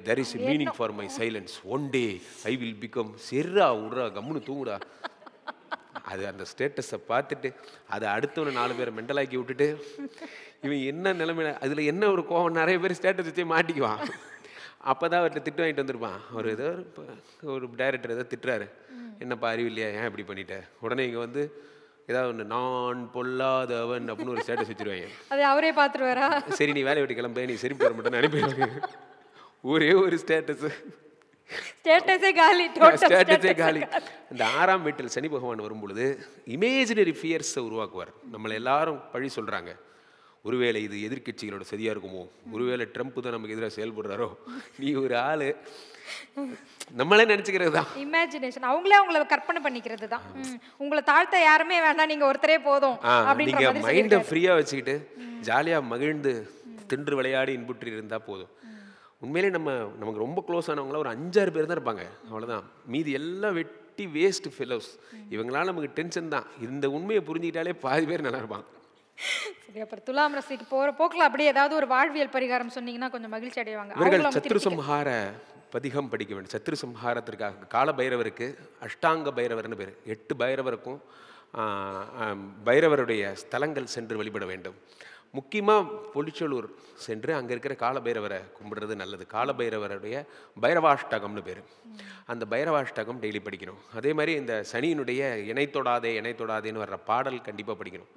there is a meaning for my silence, one day I will become செர்ரா விட்றா கம்முன்னு தூங்குடா. அது அந்த ஸ்டேட்டஸை பார்த்துட்டு அதை அடுத்தவனை 4 பேரை மெண்டலாக்கி விட்டுட்டு இவன் என்ன நிலைமையில, அதில் என்ன ஒரு கோவம், நிறைய பேர் ஸ்டேட்டஸ் வச்சே மாட்டிக்குவான். அப்போ தான் அவர்கிட்ட திட்டு வாங்கிட்டு வந்திருப்பான். ஒரு டைரக்டர் ஏதோ திட்டுறாரு, என்னப்பா அறிவு இல்லையா, ஏன் இப்படி பண்ணிட்டேன், உடனே இங்கே வந்து ஏதாவது ஒன்று நான் பொல்லாதவன் அப்படின்னு ஒரு ஸ்டேட்டஸ் வச்சுருவாங்க. அது அவரே பார்த்துருவாரா? சரி நீ வேலையை விட்டு கிளம்ப, நீ சரி போட மாட்டேன்னு அனுப்பிடுவாங்க. ஒரே ஒரு ஸ்டேட்டஸு ஸ்டேட்டஸே காலி, ஸ்டேட்டஸே காலி. இந்த 6ஆம் வீட்டில் சனி பகவான் வரும் பொழுது இமேஜினரி ஃபியர்ஸை உருவாக்குவார். நம்மளை எல்லாரும் பழி சொல்கிறாங்க, ஒருவேளை இது எதிர்க்கட்சிகளோட சரியாக இருக்குமோ, ஒருவேளை ட்ரம்ப் தான் நமக்கு எதிராக செயல்படுறாரோ, நீ ஒரு ஆள், நம்மளே நினச்சிக்கிறது தான். இமேஜினேஷன், அவங்களே அவங்கள கற்பனை பண்ணிக்கிறது தான். உங்களை தாழ்த்த யாருமே வேண்டாம், நீங்கள் ஒருத்தரே போதும் அப்படின்ற நீங்கள் மாதிரி மைண்டை ஃப்ரீயாக வச்சுக்கிட்டு ஜாலியாக மகிழ்ந்து தின்று விளையாடி இன்புற்றி இருந்தால் போதும். உண்மையிலே நமக்கு ரொம்ப க்ளோஸ் ஆனவங்களாம் ஒரு 5-6 பேர் தான் இருப்பாங்க, அவ்வளோதான். மீதி எல்லாம் வெட்டி வேஸ்ட் ஃபெலோஸ். இவங்களால நமக்கு டென்ஷன் தான். இந்த உண்மையை புரிஞ்சுக்கிட்டாலே பாதி பேர் நல்லா இருப்பாங்க. சரி, அப்புறம் துலாம் ராசிக்கு போகிற போக்கில் அப்படியே ஏதாவது ஒரு வாழ்வியல் பரிகாரம் சொன்னீங்கன்னா கொஞ்சம் மகிழ்ச்சி அடைவாங்க. இவர்கள் சத்ருசம்ஹார பதிகம் படிக்க வேண்டும். சத்ருசம்ஹாரத்திற்காக கால பைரவருக்கு அஷ்டாங்க பைரவர்னு பேர். 8 பைரவருக்கும் பைரவருடைய ஸ்தலங்கள் சென்று வழிபட வேண்டும். முக்கியமாக பொலிச்சலூர் சென்று அங்கே இருக்கிற கால பைரவரை கும்பிடுறது நல்லது. கால பைரவருடைய பைரவாஷ்டகம்னு பேர். அந்த பைரவாஷ்டகம் டெய்லி படிக்கணும். அதே மாதிரி இந்த சனியினுடைய இணைத்தொடாதேன்னு வர்ற பாடல் கண்டிப்பாக படிக்கணும்.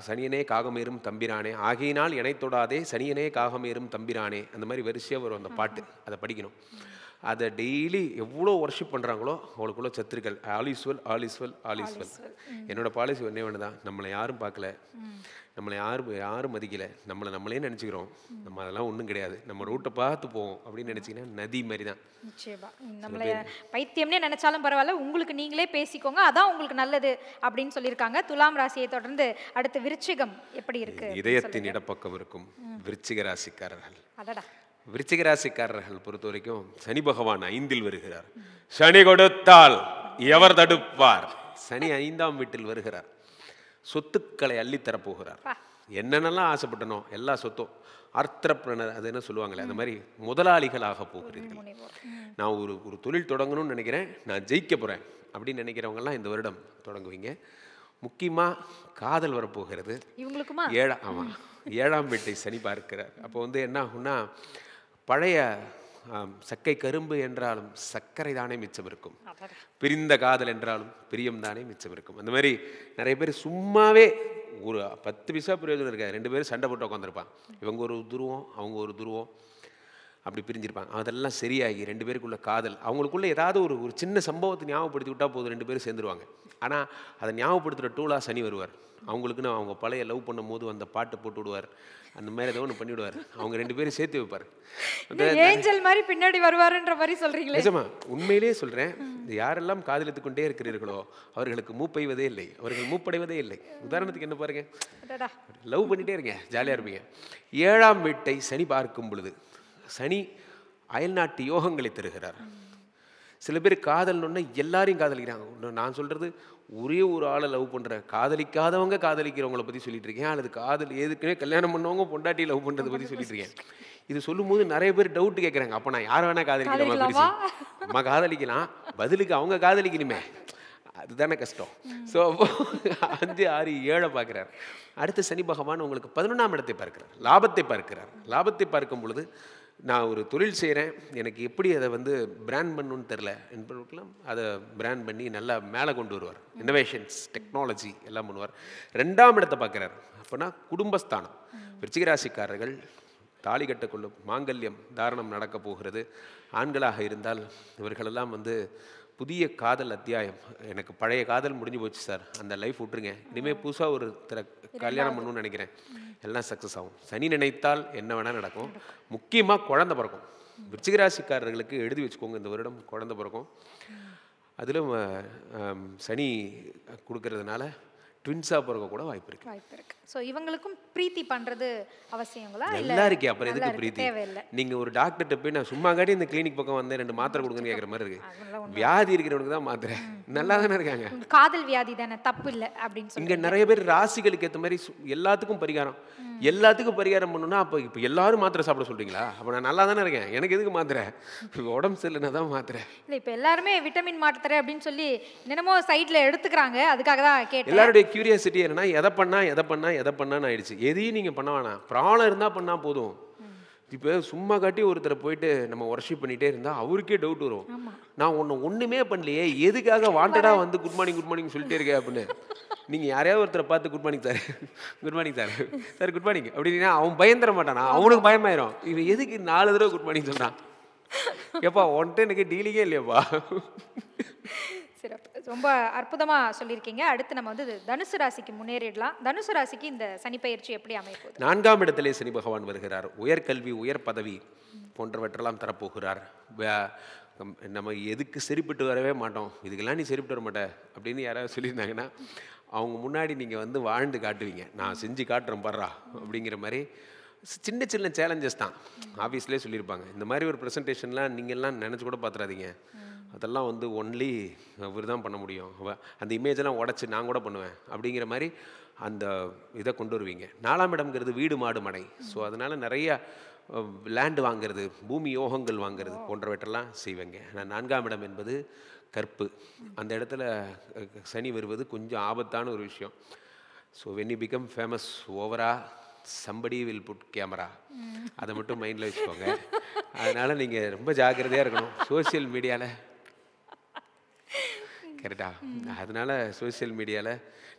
சனியனே காகமேறும் தம்பிரானே ஆகையினால் இணைத்தொடாதே சனியனே காகமேறும் தம்பிரானே, அந்த மாதிரி வரிசையாக வரும் அந்த பாட்டு, அதை படிக்கணும். அதை டெய்லி எவ்வளோ ஒர்ஷிப் பண்ணுறாங்களோ அவளுக்குள்ள சத்துருக்கள் ஆலிஸ்வல் ஆலிஸ்வல் ஆலிஸ்வல். என்னோடய பாலிசி ஒன்றே ஒன்று தான், நம்மளை யாரும் பார்க்கல, நம்மளை யாரும் மதிக்கலை, நம்மளே நினச்சிக்கிறோம், நம்ம அதெல்லாம் ஒன்றும் கிடையாது, நம்ம ரூட்டை பார்த்து போவோம் அப்படின்னு நினச்சிங்கன்னா நதி மாதிரி தான். நிச்சயமா நம்மளை பைத்தியம்னே நினைச்சாலும் பரவாயில்ல, உங்களுக்கு நீங்களே பேசிக்கோங்க, அதான் உங்களுக்கு நல்லது அப்படின்னு சொல்லியிருக்காங்க. துலாம் ராசியை தொடர்ந்து அடுத்து விருச்சிகம் எப்படி இருக்கு? இதயத்தின் இடப்பக்கம் இருக்கும் விருச்சிக ராசிக்காரர்கள். அதடா, விருச்சிக ராசிக்காரர்கள் பொறுத்த வரைக்கும் சனி பகவான் 5இல் வருகிறார். சனி கொடுத்தால் எவர் தடுப்பார்? சனி 5ஆம் வீட்டில் வருகிறார். சொத்துக்களை அள்ளித்தரப்போகிறார். என்னென்னலாம் ஆசைப்பட்டனோ எல்லா சொத்தும் ஆர்த்திரப்ரனர், அது என்ன சொல்லுவாங்களே, அந்த மாதிரி முதலாளிகளாக போகிறீர்கள். நான் ஒரு தொழில் தொடங்கணும்னு நினைக்கிறேன், நான் ஜெயிக்க போகிறேன் அப்படின்னு நினைக்கிறவங்கலாம் இந்த வருடம் தொடங்குவீங்க. முக்கியமாக காதல் வரப்போகிறது இவங்களுக்குமா. 7ஆம் வீட்டை சனி பார்க்கிறார். அப்போ என்ன ஆகும்னா, பழைய சக்கை கரும்பு என்றாலும் சர்க்கரை தானே மிச்சம் இருக்கும், பிரிந்த காதல் என்றாலும் பிரியம் தானே மிச்சம் இருக்கும். அந்த மாதிரி நிறைய பேர் சும்மாவே ஒரு 10 பைசா பிரயோஜனம் இருக்காது, 2 பேரும் சண்டை போட்டு உட்காந்துருப்பான். இவங்க ஒரு துருவம் அவங்க ஒரு துருவம், அப்படி பிரிஞ்சிருப்பாங்க. அதெல்லாம் சரியாகி 2 பேருக்குள்ள காதல், அவங்களுக்குள்ள ஏதாவது ஒரு சின்ன சம்பவத்தை ஞாபகப்படுத்தி விட்டால் போதும், 2 பேரும் சேர்ந்துருவாங்க. ஆனால் அதை ஞாபகப்படுத்துகிற டூலாக சனி வருவார். அவங்களுக்குன்னு அவங்க பழைய லவ் பண்ணும் போது அந்த பாட்டு போட்டு விடுவார், அந்த மாதிரி ஏதோ ஒன்று பண்ணிவிடுவார், அவங்க 2 பேரும் சேர்த்து வைப்பார். ஏஞ்சல் மாதிரி பின்னாடி வருவாருன்ற மாதிரி சொல்றீங்களே. நிஜமா, உண்மையிலேயே சொல்கிறேன். யாரெல்லாம் காதலித்து கொண்டே இருக்கிறீர்களோ அவர்களுக்கு மூப்பைவதே இல்லை, அவர்கள் மூப்படைவதே இல்லை. உதாரணத்துக்கு என்ன பாருங்க, லவ் பண்ணிகிட்டே இருங்க, ஜாலியாக இருப்பீங்க. 7ஆம் வீட்டை சனி பார்க்கும் பொழுது சனி அயல்நாட்டு யோகங்களை தருகிறார். சில பேர் காதல்னு எல்லாரையும் காதலிக்கிறாங்க. நான் சொல்கிறது ஒரே ஒரு ஆளை லவ் பண்ணுற, காதலிக்காதவங்க காதலிக்கிறவங்கள பற்றி சொல்லிட்டு இருக்கேன், அல்லது காதல் ஏற்கனவே கல்யாணம் பண்ணவங்க பொண்டாட்டி லவ் பண்ணுறதை பற்றி சொல்லிட்டு இருக்கேன். இது சொல்லும்போது நிறைய பேர் டவுட் கேட்குறாங்க, அப்போ நான் யாரை வேணால் காதலிக்கலாமா? நம்ம காதலிக்கலாம், பதிலுக்கு அவங்க காதலிக்கணுமே, அதுதானே கஷ்டம். ஸோ 5, 6, 7 பார்க்குறார். அடுத்த சனி பகவான் உங்களுக்கு 11ஆம் இடத்தை பார்க்கிறார், லாபத்தை பார்க்கிறார். லாபத்தை பார்க்கும் பொழுது நான் ஒரு தொழில் செய்கிறேன், எனக்கு எப்படி அதை பிராண்ட் பண்ணணும்னு தெரில என்பதற்கெல்லாம் அதை பிராண்ட் பண்ணி நல்லா மேலே கொண்டு வருவார். இன்னோவேஷன்ஸ், டெக்னாலஜி எல்லாம் பண்ணுவார். 2ஆம் இடத்தை பார்க்குறார். அப்போனா குடும்பஸ்தானம். விருச்சிக ராசிக்காரர்கள் தாலி கட்டக்கொள்ளும், மாங்கல்யம் தாரணம் நடக்க போகிறது. ஆண்களாக இருந்தால் இவர்களெல்லாம் புதிய காதல் அத்தியாயம், எனக்கு பழைய காதல் முடிஞ்சு போச்சு சார், அந்த லைஃப் விட்டுருங்க, இனிமேல் புதுசாக ஒரு கல்யாணம் பண்ணணும்னு நினைக்கிறேன், எல்லாம் சக்ஸஸ் ஆகும். சனி நினைத்தால் என்ன வேணால் நடக்கும். முக்கியமாக குழந்தை பிறக்கும். விருச்சிக ராசிக்காரர்களுக்கு எழுதி வச்சுக்கோங்க, இந்த வருடம் குழந்தை பிறக்கும். அதிலும் சனி கொடுக்கறதுனால ட்வின்ஸாக பிறக்க கூட வாய்ப்பு இருக்கு. ஸோ இவங்களுக்கும் பிரீத்தி பண்ணுறது அவசியங்களா? நல்லா இருக்கே, அப்புறம் எதுக்கு பிரீத்தி? நீங்கள் ஒரு டாக்டர்கிட்ட போய் நான் சும்மா காட்டி இந்த கிளினிக் பக்கம் வந்தேன் 2 மாத்திரை கொடுங்கன்னு கேட்குற மாதிரி இருக்கு. வியாதி இருக்கிறவனுக்கு தான் மாத்திரை, நல்லா தானே இருக்காங்க. காதல் வியாதி தானே, தப்பு இல்லை அப்படின்னு சொல்லி. இங்கே நிறைய பேர் ராசிகளுக்கு ஏற்ற மாதிரி எல்லாத்துக்கும் பரிகாரம், எல்லாத்துக்கும் பரிகாரம் பண்ணணும்னா அப்போ இப்போ எல்லாரும் மாத்திரை சாப்பிட சொல்கிறீங்களா? அப்போ நான் நல்லா தானே இருக்கேன், எனக்கு எதுக்கு மாத்திரை? உடம்பு சரியில்லைன்னா தான் மாத்திரை. இல்லை, இப்போ எல்லாருமே விட்டமின் மாத்திரை அப்படின்னு சொல்லி என்னமோ சைடில் எடுத்துக்கிறாங்க, அதுக்காக தான் கேட்டேன். எல்லாருடைய கியூரியாசிட்டி என்னன்னா எதை பண்ணான்னு ஆயிடுச்சு. எதையும் நீங்கள் பண்ண வேணாம், ப்ராப்ளம் இருந்தால் பண்ணால் போதும். இப்போ சும்மா காட்டி ஒருத்தரை போயிட்டு நம்ம ஒர்ஷிப் பண்ணிகிட்டே இருந்தால் அவருக்கே டவுட் வரும், நான் ஒன்றுமே பண்ணலையே, எதுக்காக வாண்டடாக குட் மார்னிங் சொல்லிட்டே இருக்கேன் அப்படின்னு. நீங்கள் யாரையாவது ஒருத்தரை பார்த்து good morning sir good morning அப்படின்னா அவன் பயந்துட மாட்டானா? அவனுக்கு பயமாயிரும், இவன் எதுக்கு 4 தடவை குட் மார்னிங் சொல்கிறான். எப்பா ஒன்ட்டு எனக்கு டீலிங்கே இல்லையாப்பா. சிறப்பு. ரொம்ப அற்புதமாக சொல்லியிருக்கீங்க. அடுத்து நம்ம வந்து தனுசு ராசிக்கு முன்னேறிடலாம். தனுசு ராசிக்கு இந்த சனிப்பெயர்ச்சி எப்படி அமைப்போகுது? 4ஆம் இடத்திலே சனி பகவான் வருகிறார். உயர்கல்வி, உயர் பதவி போன்றவற்றெல்லாம் தரப்போகிறார். நம்ம எதுக்கு சரிப்பட்டு வரவே மாட்டோம், இதுக்கெல்லாம் நீ சரிப்பட்டு வர மாட்ட அப்படின்னு யாராவது சொல்லியிருந்தாங்கன்னா அவங்க முன்னாடி நீங்கள் வந்து வாழ்ந்து காட்டுவீங்க. நான் செஞ்சு காட்டுறேன் பர்றா அப்படிங்கிற மாதிரி சின்ன சின்ன சேலஞ்சஸ் தான். ஆஃபீஸ்லேயே சொல்லியிருப்பாங்க, இந்த மாதிரி ஒரு ப்ரெசன்டேஷன்லாம் நீங்கள்லாம் நினச்சி கூட பார்த்துறாதீங்க, அதெல்லாம் வந்து ஒன்லி அவர் தான் பண்ண முடியும், அந்த இமேஜெல்லாம் உடச்சி நான் கூட பண்ணுவேன் அப்படிங்கிற மாதிரி அந்த இதை கொண்டு வருவீங்க. 4ஆம் இடம்ங்கிறது வீடு மாடு மனை. ஸோ அதனால் நிறையா லேண்டு வாங்கிறது, பூமி யோகங்கள் வாங்கிறது போன்றவற்றெல்லாம் செய்வேங்க. ஆனால் 4ஆம் இடம் என்பது கற்பு. அந்த இடத்துல சனி வருவது கொஞ்சம் ஆபத்தான ஒரு விஷயம். So when you become famous ஓவரா சம்படி வில் புட் கேமரா, அதை மட்டும் மைண்டில் வச்சுக்கோங்க. அதனால் நீங்கள் ரொம்ப ஜாக்கிரதையாக இருக்கணும் சோசியல் மீடியாவில். கரெக்டா? அதனால் சோசியல் மீடியாவில்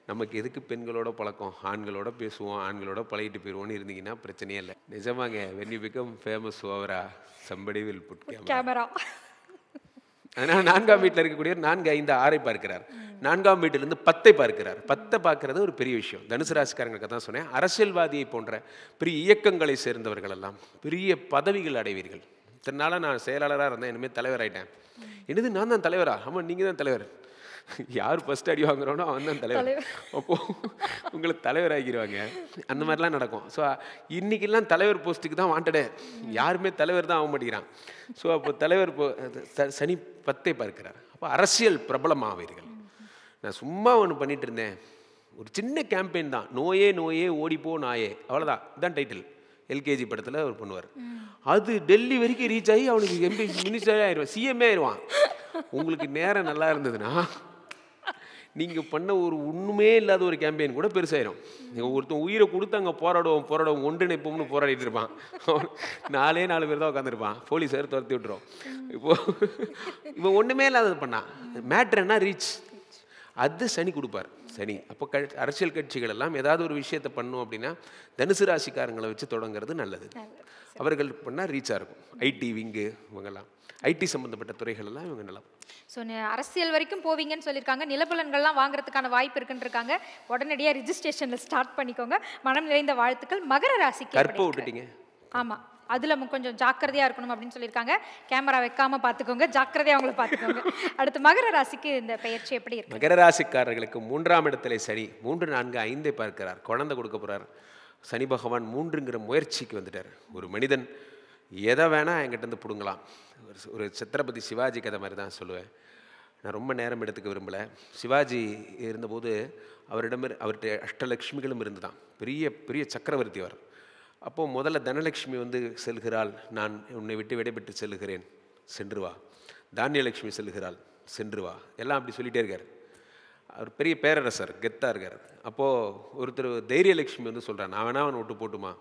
நமக்கு எதுக்கு பெண்களோட பழக்கம், ஆண்களோட பேசுவோம், ஆண்களோட பழகிட்டு போயிடுவோன்னு இருந்தீங்கன்னா பிரச்சனையே இல்லை. நிஜமாங்க, வென் யூ பிகம் ஃபேமஸ் ஓவரா சம்படி வில் புட் கேமரா. அதனால் 4ஆம் வீட்டில் இருக்கக்கூடிய 4, 5, 6 பார்க்கிறார். 4ஆம் வீட்டிலிருந்து 10 பார்க்கிறார். 10 பார்க்கறது ஒரு பெரிய விஷயம். தனுசு ராசிக்காரங்களுக்கு தான் சொன்னேன், அரசியல்வாதியை போன்ற பெரிய இயக்கங்களை சேர்ந்தவர்கள் எல்லாம் பெரிய பதவிகள் அடைவீர்கள். இத்தனை நாளாக நான் செயலாளராக இருந்தேன், இனிமேல் தலைவர் ஆகிட்டேன். என்னது நான் தான் தலைவரா? ஆமாம், நீங்கள் தான் தலைவர். யார் ஃபஸ்ட் அடி வாங்குறோனோ அவன் தான் தலைவர். அப்போது உங்களை தலைவர் ஆகிடுவாங்க. அந்த மாதிரிலாம் நடக்கும். ஸோ இன்றைக்கெல்லாம் தலைவர் போஸ்ட்டுக்கு தான் வாண்டடே, யாருமே தலைவர் தான் ஆக மாட்டேங்கிறான். ஸோ அப்போ தலைவர் சனி 10 பார்க்கிறார். அப்போ அரசியல் பிரபலமாவீர்கள். நான் சும்மா ஒன்று பண்ணிட்டு இருந்தேன், ஒரு சின்ன கேம்பெயின் தான், நோயே நோயே ஓடிப்போ நாயே, அவ்வளோதான். இதுதான் டைட்டில். எல்கேஜி படத்தில் அவர் பண்ணுவார். அது டெல்லி வரைக்கும் ரீச் ஆகி அவனுக்கு எம்பி மினிஸ்டரே ஆயிடுவான், சிஎம்ஏ ஆயிடுவான். உங்களுக்கு நேரம் நல்லா இருந்ததுன்னா நீங்கள் பண்ண ஒரு ஒன்றுமே இல்லாத ஒரு கேம்பெயின் கூட பெருசாயிரும். நீங்கள் ஒருத்தன் உயிரை கொடுத்து அங்கே போராடுவோம் ஒன்றிணைப்போம்னு போராடிட்டு இருப்பான். 4 பேர் தான் உட்காந்துருப்பான், போலீஸ் வேறு துரத்தி விட்டுரும். இவன் ஒன்றுமே இல்லாதது பண்ணான். மேட்ரு என்ன? ரீச். அது சனி கொடுப்பார். சனி அப்போ அரசியல் கட்சிகள் எல்லாம் ஏதாவது ஒரு விஷயத்தை பண்ணும் அப்படின்னா தனுசு ராசிக்காரங்களை வச்சு தொடங்குறது நல்லது. அவர்கள் பண்ணால் ரீச்சாக இருக்கும். ஐடி விங்கு இவங்கெல்லாம், ஐடி சம்மந்தப்பட்ட துறைகள் எல்லாம் இவங்க நல்லா. ஸோ அரசியல் வரைக்கும் போவீங்கன்னு சொல்லியிருக்காங்க. நிலப்பலன்கள்லாம் வாங்குறதுக்கான வாய்ப்பு இருக்குன்னு இருக்காங்க. உடனடியாக ரிஜிஸ்ட்ரேஷனில் ஸ்டார்ட் பண்ணிக்கோங்க. மனம் நிறைந்த வாழ்த்துக்கள். மகர ராசிக்கு கற்பை விட்டுட்டீங்க. ஆமாம், அதில் கொஞ்சம் ஜாக்கிரதையாக இருக்கணும் அப்படின்னு சொல்லியிருக்காங்க. கேமரா வைக்காமல் பார்த்துக்கோங்க, ஜாக்கிரதையாக அவங்கள பார்த்துக்கோங்க. அடுத்து மகர ராசிக்கு இந்த பெயர்ச்சி எப்படி இருக்கு? மகர ராசிக்காரர்களுக்கு 3ஆம் இடத்துல சனி 3, 4, 5 பார்க்கிறார். குழந்தை கொடுக்க போகிறார். சனி பகவான் 3ங்கிற முயற்சிக்கு வந்துட்டார். ஒரு மனிதன் எதை வேணால் என்கிட்டருந்து பிடுங்கலாம். ஒரு சத்ரபதி சிவாஜி கதை மாதிரி தான் சொல்லுவேன். நான் ரொம்ப நேரம் எடுத்துக்க விரும்பலை. சிவாஜி இருந்தபோது அவர்கிட்ட அஷ்டலக்ஷ்மிகளும் இருந்து தான், பெரிய பெரிய சக்கரவர்த்தி அவர். அப்போது முதல்ல தனலட்சுமி வந்து செல்கிறாள், நான் உன்னை விட்டு விடைபெற்று செல்கிறேன், சென்று வா. தானியலட்சுமி செல்கிறாள், சென்று வா. எல்லாம் அப்படி சொல்லிகிட்டே இருக்கார். அவர் பெரிய பேரரசர், கெத்தாக இருக்கார். அப்போது ஒருத்தர் தைரியலட்சுமி வந்து சொல்கிறான், நான் வேணா அவனை விட்டு போட்டுமா,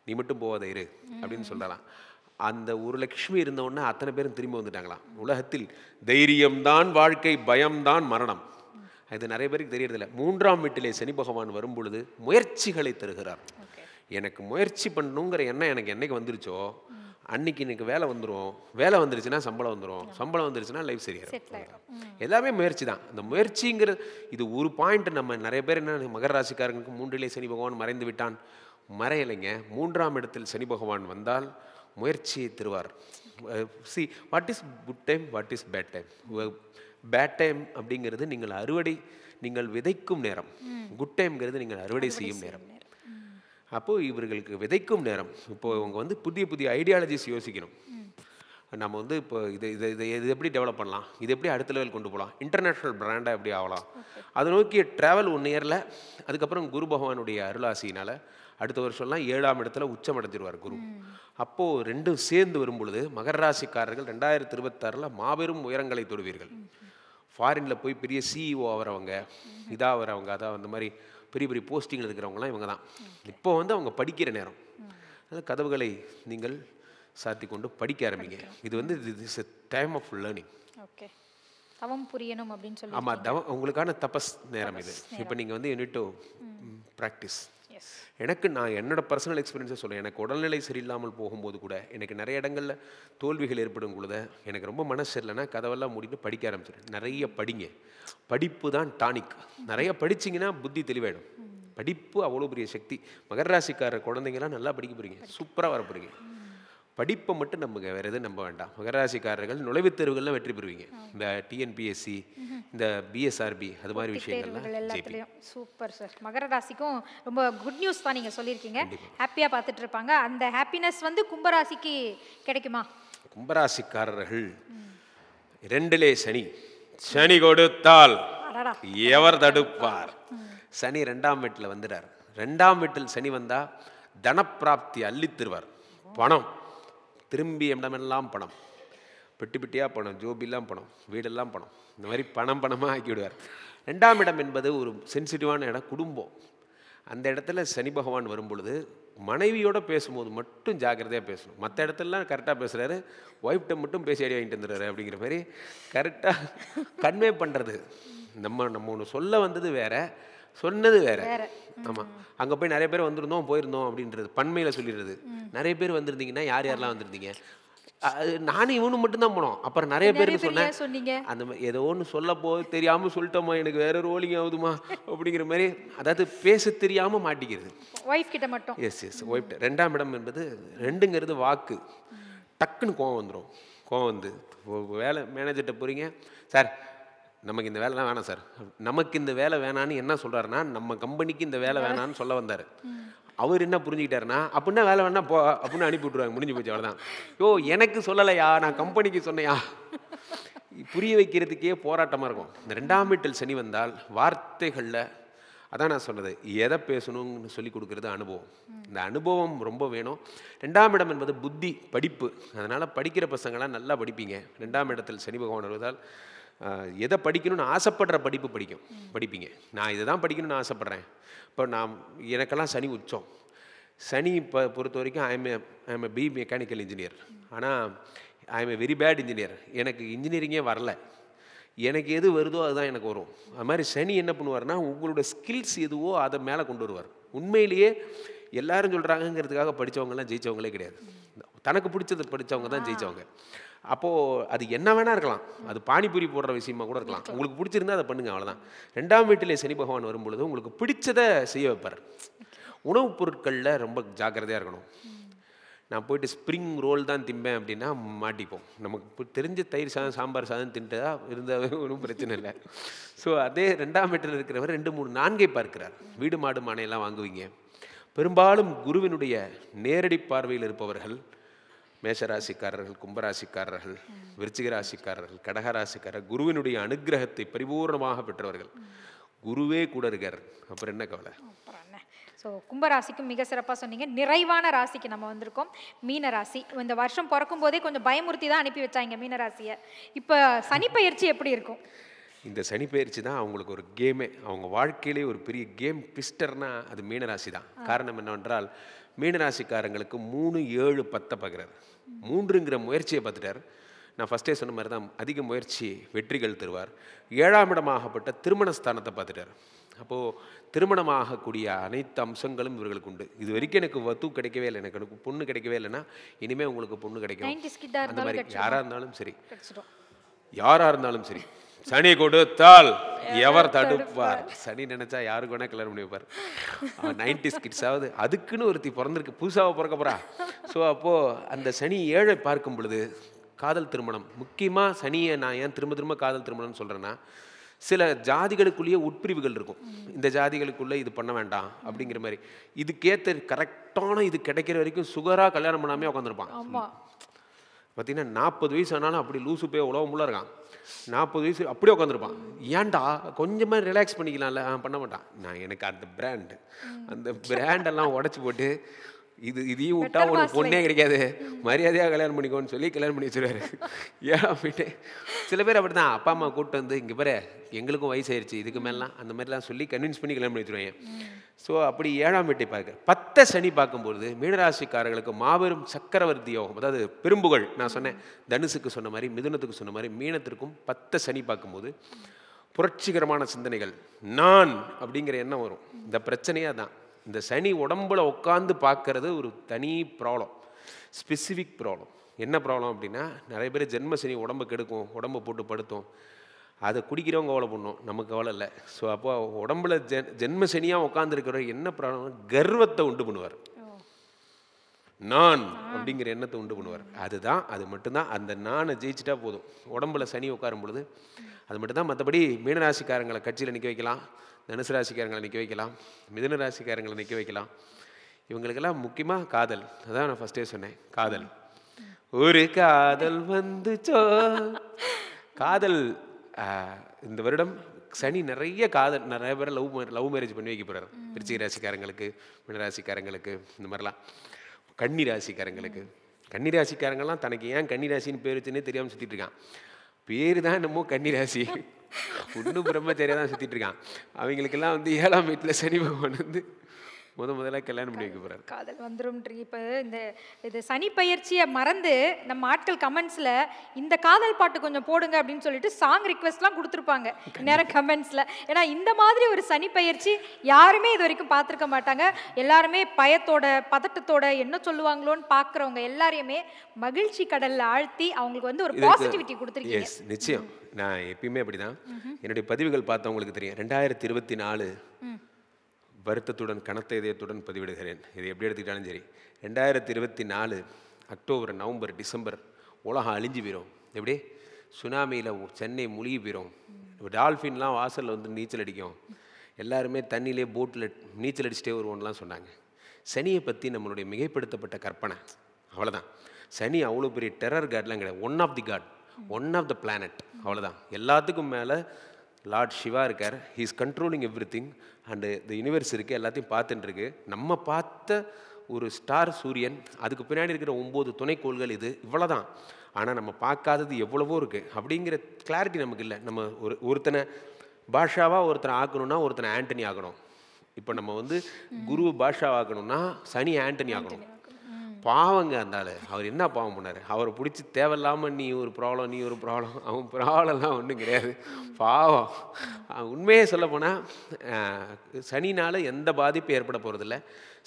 நீ மட்டும் போவாத இரு அப்படின்னு சொல்கிறான். அந்த ஒரு லக்ஷ்மி இருந்தவுடனே அத்தனை பேரும் திரும்பி வந்துட்டாங்களாம். உலகத்தில் தைரியம்தான் வாழ்க்கை, பயம்தான் மரணம். இது நிறைய பேருக்கு தெரியறதில்லை. 3ஆம் வீட்டிலே சனி பகவான் வரும் பொழுது முயற்சிகளை தருகிறார். எனக்கு முயற்சி பண்ணணுங்கிற எண்ணம் எனக்கு என்னைக்கு வந்துருச்சோ அன்னைக்கு எனக்கு வேலை வந்துடும். வேலை வந்துருச்சுன்னா சம்பளம் வந்துடும், சம்பளம் வந்துருச்சுன்னா லைஃப் சரியாயிடும். எல்லாமே முயற்சி தான். அந்த முயற்சிங்கிற இது ஒரு பாயிண்ட். நம்ம நிறைய பேர் என்ன, மகர ராசிக்காரங்களுக்கு 3லே சனி பகவான் மறைந்து விட்டான், மறையலைங்க. 3ஆம் இடத்தில் சனி பகவான் வந்தால் முயற்சியை தருவார். See what is good time, what is bad time. Bad time அப்படிங்கிறது நீங்கள் விதைக்கும் நேரம். குட் டைம்ங்கிறது நீங்கள் அறுவடை செய்யும் நேரம். அப்போது இவர்களுக்கு விதைக்கும் நேரம். இப்போது இவங்க வந்து புதிய புதிய ஐடியாலஜிஸ் யோசிக்கணும். நம்ம வந்து இப்போ இது எப்படி டெவலப் பண்ணலாம், இது எப்படி அடுத்த லெவல் கொண்டு போகலாம், இன்டர்நேஷ்னல் பிராண்டாக எப்படி ஆகலாம், அதை நோக்கிய ட்ராவல் 1 இயரில். அதுக்கப்புறம் குரு பகவானுடைய அருளாசினால் அடுத்த வருஷம்லாம் 7ஆம் இடத்துல உச்சம் அடைஞ்சிருவார் குரு. அப்போது ரெண்டும் சேர்ந்து வரும் பொழுது மகர ராசிக்காரர்கள் 2026 மாபெரும் உயரங்களை தொடுவீர்கள். ஃபாரினில் போய் பெரிய சிஇஓ ஆகிறவங்க, இதாக வரவங்க, அதான் அந்த மாதிரி பெரிய பெரிய போஸ்டிங்கில் இருக்கிறவங்களாம் இவங்க தான். இப்போ வந்து அவங்க படிக்கிற நேரம். அதனால் கதவுகளை நீங்கள் சாத்தி கொண்டு படிக்க ஆரம்பிங்க. இது வந்து is a time of learning. Okay, தவம் புரியணும் அப்படின்னு சொல்லி. ஆமாம், உங்களுக்கான தபஸ் நேரம் இது. இப்போ நீங்கள் வந்து யூ நீட் டு ப்ராக்டிஸ். எனக்கு நான் என்னோட பர்சனல் எக்ஸ்பீரியன்ஸை சொல்கிறேன். எனக்கு உடல்நிலை சரியில்லாமல் போகும்போது கூட எனக்கு நிறைய இடங்களில் தோல்விகள் ஏற்படும் பொழுது எனக்கு ரொம்ப மனசு சரியில்லைன்னா கதவெல்லாம் மூடிட்டு படிக்க ஆரம்பிச்சிடும். நிறைய படிங்க, படிப்பு தான் டானிக். நிறைய படிச்சிங்கன்னா புத்தி தெளிவாயிடும். படிப்பு அவ்வளோ பெரிய சக்தி. மகர ராசிக்கார குழந்தைங்களாம் நல்லா படிக்க போகிறீங்க, சூப்பராக வர போகிறீங்க. படிப்பை மட்டும் நம்புங்க, வேறு எதுவும் நம்ப வேண்டாம். மகராசிக்காரர்கள் நுழைவுத் தேர்வுகள்லாம் வெற்றி பெறுவீங்க. இந்த டிஎன்பிஎஸ்சி, இந்த பிஎஸ்ஆர்பி, அது மாதிரி விஷயங்கள்லாம் எல்லாத்துலேயும். Super sir. மகர ராசிக்கும் ரொம்ப குட் நியூஸ் தான் நீங்கள் சொல்லியிருக்கீங்க. ஹாப்பியாக பார்த்துட்டு இருப்பாங்க. அந்த ஹாப்பினஸ் வந்து கும்பராசிக்கு கிடைக்குமா? கும்பராசிக்காரர்கள் 2லே சனி, சனி கொடுத்தால் எவர் தடுப்பார். சனி 2ஆம் வீட்டில் வந்துடுறார். 2ஆம் வீட்டில் சனி வந்தால் தனப்பிராப்தி அள்ளித்தருவார். பணம் திரும்பி இடமெல்லாம் பணம், பெட்டி பெட்டியாக பணம், ஜோபிலாம் பணம், வீடெல்லாம் பணம், இந்த மாதிரி பணமாக ஆக்கி விடுவார். 2ஆம் இடம் என்பது ஒரு சென்சிட்டிவான இடம், குடும்பம். அந்த இடத்துல சனி பகவான் வரும் பொழுது மனைவியோடு பேசும்போது மட்டும் ஜாக்கிரதையாக பேசணும். மற்ற இடத்துலலாம் கரெக்டாக பேசுகிறாரு, ஒய்ஃப்ட்ட மட்டும் பேசி அடி வாங்கிட்டு வந்துடுறாரு அப்படிங்கிற மாதிரி கரெக்டாக கன்வே பண்ணுறது. நம்ம ஒன்று சொல்ல வந்தது வேற, சொன்னது வேற. ஆமாம், அங்கே போய் நிறைய பேர் வந்திருந்தோம் போயிருந்தோம் அப்படின்றது பன்மையில் சொல்லிடுறது. நிறைய பேர் வந்திருந்தீங்கன்னா யார் யாரெல்லாம் வந்திருந்தீங்க, நானும் இவனு மட்டும்தான் போனோம். அப்புறம் நிறைய பேர் சொன்னீங்க அந்த மாதிரி ஏதோ ஒன்று சொல்ல போது தெரியாமல் சொல்லிட்டோமா, எனக்கு வேற ரோலிங் ஆகுதுமா அப்படிங்கிற மாதிரி. அதாவது பேச தெரியாமல் மாட்டிக்கிறது ஒய்ஃப் கிட்ட மட்டும். எஸ் ஒய்ஃப்ட்ட. 2ஆம் இடம் என்பது 2ங்கிறது வாக்கு. டக்குன்னு கோவம் வந்துடும். கோவம் வந்து வேலை மேனேஜர்கிட்ட போகிறீங்க, சார் நமக்கு இந்த வேலைலாம் வேணாம் சார், நமக்கு இந்த வேலை வேணான்னு என்ன சொல்கிறாருன்னா நம்ம கம்பெனிக்கு இந்த வேலை வேணான்னு சொல்ல வந்தார். அவர் என்ன புரிஞ்சுக்கிட்டாருன்னா அப்படின்னா வேலை வேணா போ அப்படின்னு அனுப்பி விட்ருவாங்க, முடிஞ்சு போச்சு, அவ்வளோதான். எனக்கு சொல்லலையா, நான் கம்பெனிக்கு சொன்னையா, புரிய வைக்கிறதுக்கே போராட்டமாக இருக்கும். இந்த 2ஆம் வீட்டில் சனி வந்தால் வார்த்தைகளில் அதான் நான் சொன்னது, எதை பேசணும்னு சொல்லி கொடுக்குறது அனுபவம். இந்த அனுபவம் ரொம்ப வேணும். 2ஆம் இடம் என்பது புத்தி, படிப்பு. அதனால் படிக்கிற பசங்களாம் நல்லா படிப்பீங்க. 2ஆம் இடத்தில் சனி பகவான் வருவதால் எதை படிக்கணும்னு ஆசைப்படுற படிப்பு படிப்பீங்க. நான் இதை தான் படிக்கணும்னு ஆசைப்பட்றேன். இப்போ எனக்கெல்லாம் சனி உச்சம். சனி இப்போ பொறுத்த வரைக்கும் ஐஎம் பி மெக்கானிக்கல் இன்ஜினியர். ஆனால் ஐஎம் வெரி பேட் இன்ஜினியர். எனக்கு இன்ஜினியரிங்கே வரல. எனக்கு எது வருதோ அதுதான் எனக்கு வரும். அது மாதிரி சனி என்ன பண்ணுவார்னா உங்களோட ஸ்கில்ஸ் எதுவோ அதை மேலே கொண்டு வருவார். உண்மையிலேயே எல்லாரும் சொல்கிறாங்கங்கிறதுக்காக படித்தவங்கலாம் ஜெயித்தவங்களே கிடையாது. தனக்கு பிடிச்சது படித்தவங்க தான் ஜெயித்தவங்க. அப்போது அது என்ன வேணா இருக்கலாம், அது பானிபூரி போடுற விஷயமா கூட இருக்கலாம். உங்களுக்கு பிடிச்சிருந்தா அதை பண்ணுங்கள், அவ்வளோதான். 2ஆம் வீட்டிலே சனி பகவான் வரும்பொழுது உங்களுக்கு பிடிச்சதை செய்ய வைப்பார். உணவுப் பொருட்களில் ரொம்ப ஜாக்கிரதையாக இருக்கணும். நான் போயிட்டு ஸ்ப்ரிங் ரோல் தான் திம்பேன் அப்படின்னா மாட்டிப்போம். நமக்கு தெரிஞ்ச தயிர் சாதம் சாம்பார் சாதம் தின்ட்டதா இருந்தால் ஒன்றும் பிரச்சனை இல்லை. ஸோ அதே 2ஆம் வீட்டில் இருக்கிறவர் 2, 3, 4 பார்க்கிறார். வீடு மாடு மானையெல்லாம் வாங்குவீங்க. பெரும்பாலும் குருவினுடைய நேரடி பார்வையில் இருப்பவர்கள் மேஷராசிக்காரர்கள், கும்பராசிக்காரர்கள், விருச்சிக ராசிக்காரர்கள், கடகராசிக்காரர்கள் குருவினுடைய அனுகிரகத்தை பரிபூர்ணமாக பெற்றவர்கள். குருவே கூட இருக்கார், அப்புறம் என்ன கவலை. ஸோ கும்பராசிக்கும் மிக சிறப்பாக சொன்னீங்க. நிறைவான ராசிக்கு நம்ம வந்திருக்கோம், மீனராசி. இந்த வருஷம் பிறக்கும் போதே கொஞ்சம் பயமுறுத்தி தான் அனுப்பி வச்சாங்க மீனராசியை. இப்போ சனிப்பெயர்ச்சி எப்படி இருக்கும்? இந்த சனிப்பெயர்ச்சி தான் அவங்களுக்கு ஒரு கேமே. அவங்க வாழ்க்கையிலே ஒரு பெரிய கேம் ட்விஸ்டர்னா அது மீனராசி தான். காரணம் என்னவென்றால் மீனராசிக்காரங்களுக்கு 3, 7, 10 பார்க்குறாரு. 3ங்கிற முயற்சியை பார்த்துட்டார். நான் ஃபஸ்ட்டே சொன்ன மாதிரி தான் அதிக முயற்சி வெற்றிகள் தருவார். 7ஆம் இடமாகப்பட்ட திருமணஸ்தானத்தை பார்த்துட்டார். அப்போது திருமணமாகக்கூடிய அனைத்து அம்சங்களும் இவர்களுக்கு உண்டு. இது வரைக்கும் எனக்கு வத்து கிடைக்கவே இல்லை, எனக்கு பொண்ணு கிடைக்கவே இல்லைன்னா இனிமேல் உங்களுக்கு பொண்ணு கிடைக்கும். அந்த மாதிரி யாராக இருந்தாலும் சரி, யாராக இருந்தாலும் சரி, சனி கொடுத்தால் எவர் தடுப்பார். சனி நினைச்சா யாருக்கு வேணா கல்யாணம் பண்ணி வைப்பார். 90s கிட்ஸாவது அதுக்குன்னு ஒருத்தி பிறந்திருக்கு, புதுசாக பிறக்க போறா. ஸோ அப்போது அந்த சனி 7 பார்க்கும் பொழுது காதல் திருமணம் முக்கியமாக. சனியை நான் ஏன் திரும்ப திரும்ப காதல் திருமணம்னு சொல்கிறேன்னா, சில ஜாதிகளுக்குள்ளேயே உட்பிரிவுகள் இருக்கும். இந்த ஜாதிகளுக்குள்ளே இது பண்ண வேண்டாம் அப்படிங்கிற மாதிரி. இதுக்கேற்ற கரெக்டான இது கிடைக்கிற வரைக்கும் சுகராக கல்யாணம் பண்ணாமே உட்காந்துருப்பான். பார்த்தீங்கன்னா 40 வயசு ஆனாலும் அப்படி லூசு போய் உலகம் ஃபுல்லாக இருக்கான். 40 வயசு அப்படியே உட்காந்துருப்பான். ஏன்டா கொஞ்சமாக ரிலாக்ஸ் பண்ணிக்கலாம்ல, பண்ண மாட்டான். நான் எனக்கு அந்த பிராண்டெல்லாம் உடச்சி போட்டு இதையும் விட்டா உனக்கு பொண்ணே கிடைக்காது, மரியாதையாக கல்யாணம் பண்ணிக்கோன்னு சொல்லி கல்யாணம் பண்ணி வச்சுருவாரு. ஏன் அப்படின்ட்டு சில பேர் அப்படி தான் அப்பா அம்மா கூப்பிட்டு வந்து இங்கே பாரு எங்களுக்கும் வயசாயிருச்சு இதுக்கு மேலாம் அந்த மாதிரிலாம் சொல்லி கன்வின்ஸ் பண்ணி கல்யாணம் பண்ணி வச்சுருவாங்க. ஸோ அப்படி 7ஆம் வீட்டை பார்க்க 10 சனி பார்க்கும்போது மீனராசிக்காரர்களுக்கு மாபெரும் சக்கரவர்த்தி யோகம். அதாவது பெரும்புகள். நான் சொன்னேன் தனுசுக்கு சொன்ன மாதிரி, மிதுனத்துக்கு சொன்ன மாதிரி மீனத்திற்கும் 10 சனி பார்க்கும்போது புரட்சிகரமான சிந்தனைகள், நான் அப்படிங்கிற எண்ணம் வரும். இந்த பிரச்சனையாக தான் இந்த சனி உடம்புல உட்காந்து பார்க்கறது ஒரு தனி ப்ராப்ளம், ஸ்பெசிஃபிக் ப்ராப்ளம். என்ன ப்ராப்ளம் அப்படின்னா, நிறைய பேர் ஜென்ம சனி உடம்பு கெடுக்கும், உடம்பை போட்டு படுத்தும், அதை குடிக்கிறவங்க கவலை பண்ணும், நமக்கு கவலை இல்லை. ஸோ அப்போ உடம்புல ஜென்ம சனியாக உட்காந்துருக்கிறவர் என்ன ப்ராப்ளம், கர்வத்தை உண்டு பண்ணுவார், நான் அப்படிங்கிற எண்ணத்தை உண்டு பண்ணுவார். அதுதான், அது மட்டும்தான். அந்த நானை ஜெயிச்சிட்டா போதும். உடம்புல சனி உட்காரும் பொழுது அது மட்டும்தான். மற்றபடி மீனராசிக்காரங்களை கட்சியில் நிற்க வைக்கலாம், தனுசு ராசிக்காரங்களை நிற்க வைக்கலாம், மிதுன ராசிக்காரங்களை நிற்க வைக்கலாம். இவங்களுக்கெல்லாம் முக்கியமாக காதல். அதான் நான் ஃபஸ்ட்டே சொன்னேன், காதல். ஒரு காதல் வந்துச்சோ. காதல் இந்த வருடம் சனி நிறைய காதல், நிறைய பேர் லவ் மேரேஜ் பண்ணி வைக்க போகிறார். விருச்சிக ராசிக்காரங்களுக்கு, மீனராசிக்காரங்களுக்கு, இந்த மாதிரிலாம். கன்னி ராசிக்காரங்களுக்கு, கன்னி ராசிக்காரங்கெல்லாம் தனக்கு ஏன் கன்னி ராசின்னு பேர் வச்சுன்னே தெரியாமல் சுற்றிட்டு இருக்கான். பேர் தான் என்னமோ கன்னி ராசி, ஒன்றும் பிரம்மச்சாரியாக தான் சுற்றிட்டு இருக்கான். அவங்களுக்கெல்லாம் வந்து 7ஆம் வீட்டில் சனி பகவான் வந்து முதல்ல கல்யாணம் பண்ணி வைக்க போகிறார். காதல் வந்துரும்ன்றீங்க. இப்போ இது சனி பயிற்சியை மறந்து நம்ம ஆட்கள் கமெண்ட்ஸில் இந்த காதல் பாட்டு கொஞ்சம் போடுங்க அப்படின்னு சொல்லிட்டு சாங் ரிக்வெஸ்ட்லாம் கொடுத்துருப்பாங்க நேரம் கமெண்ட்ஸில். ஏன்னா இந்த மாதிரி ஒரு சனி பயிற்சி யாருமே இது வரைக்கும் பார்த்துருக்க மாட்டாங்க. எல்லாருமே பயத்தோட பதட்டத்தோட என்ன சொல்லுவாங்களோன்னு பார்க்குறவங்க எல்லாரையுமே மகிழ்ச்சி கடலில் ஆழ்த்தி அவங்களுக்கு வந்து ஒரு பாசிட்டிவிட்டி கொடுத்துருக்கீங்க. எஸ், நிச்சயம். நான் எப்பயுமே அப்படிதான். என்னுடைய பதிவுகள் பார்த்தவங்களுக்கு தெரியும். 2024 வருத்தத்துடன் கனத்த இதயத்துடன் பதிவிடுகிறேன். இது எப்படி எடுத்துக்கிட்டாலும் சரி, 2024 அக்டோபர், நவம்பர், டிசம்பர் உலகம் அழிஞ்சு போயிடும். எப்படி சுனாமியில் சென்னை முழுகி போயிடும். டால்ஃபின்லாம் வாசலில் வந்து நீச்சல் அடிக்கும், எல்லாருமே தண்ணியிலே போட்டில் நீச்சல் அடிச்சுட்டே வருவோம்லாம் சொன்னாங்க. சனியை பற்றி நம்மளுடைய மிகைப்படுத்தப்பட்ட கற்பனை, அவ்வளோதான். சனி அவ்வளோ பெரிய டெரர் காட்லாம் கிடையாது. One of the god, one of the planet, அவ்வளோதான். எல்லாத்துக்கும் மேலே லார்ட் சிவா இருக்கார். He is controlling everything. And the universe இருக்குது, எல்லாத்தையும் பார்த்துட்டுருக்கு. நம்ம பார்த்த ஒரு ஸ்டார் சூரியன், அதுக்கு பின்னாடி இருக்கிற 9 துணைக்கோள்கள், இது இவ்வளோதான். ஆனால் நம்ம பார்க்காதது எவ்வளவோ இருக்குது. அப்படிங்கிற கிளாரிட்டி நமக்கு இல்லை. நம்ம ஒருத்தனை பாஷாவாக ஒருத்தனை ஆக்கணும்னா ஒருத்தனை ஆண்டனி ஆகணும். இப்போ நம்ம வந்து குருவை பாஷா ஆக்கணும்னா சனி ஆண்டனி ஆகணும். பாவங்க அந்த ஆள், அவர் என்ன பாவம் பண்ணார்? அவரை பிடிச்சி தேவையில்லாமல் நீ ஒரு ப்ராப்ளம், அவன் ப்ராப்ளம்லாம் ஒன்றும் கிடையாது, பாவம். உண்மையே சொல்ல போனால் சனினால் எந்த பாதிப்பும் ஏற்பட போகிறதில்ல.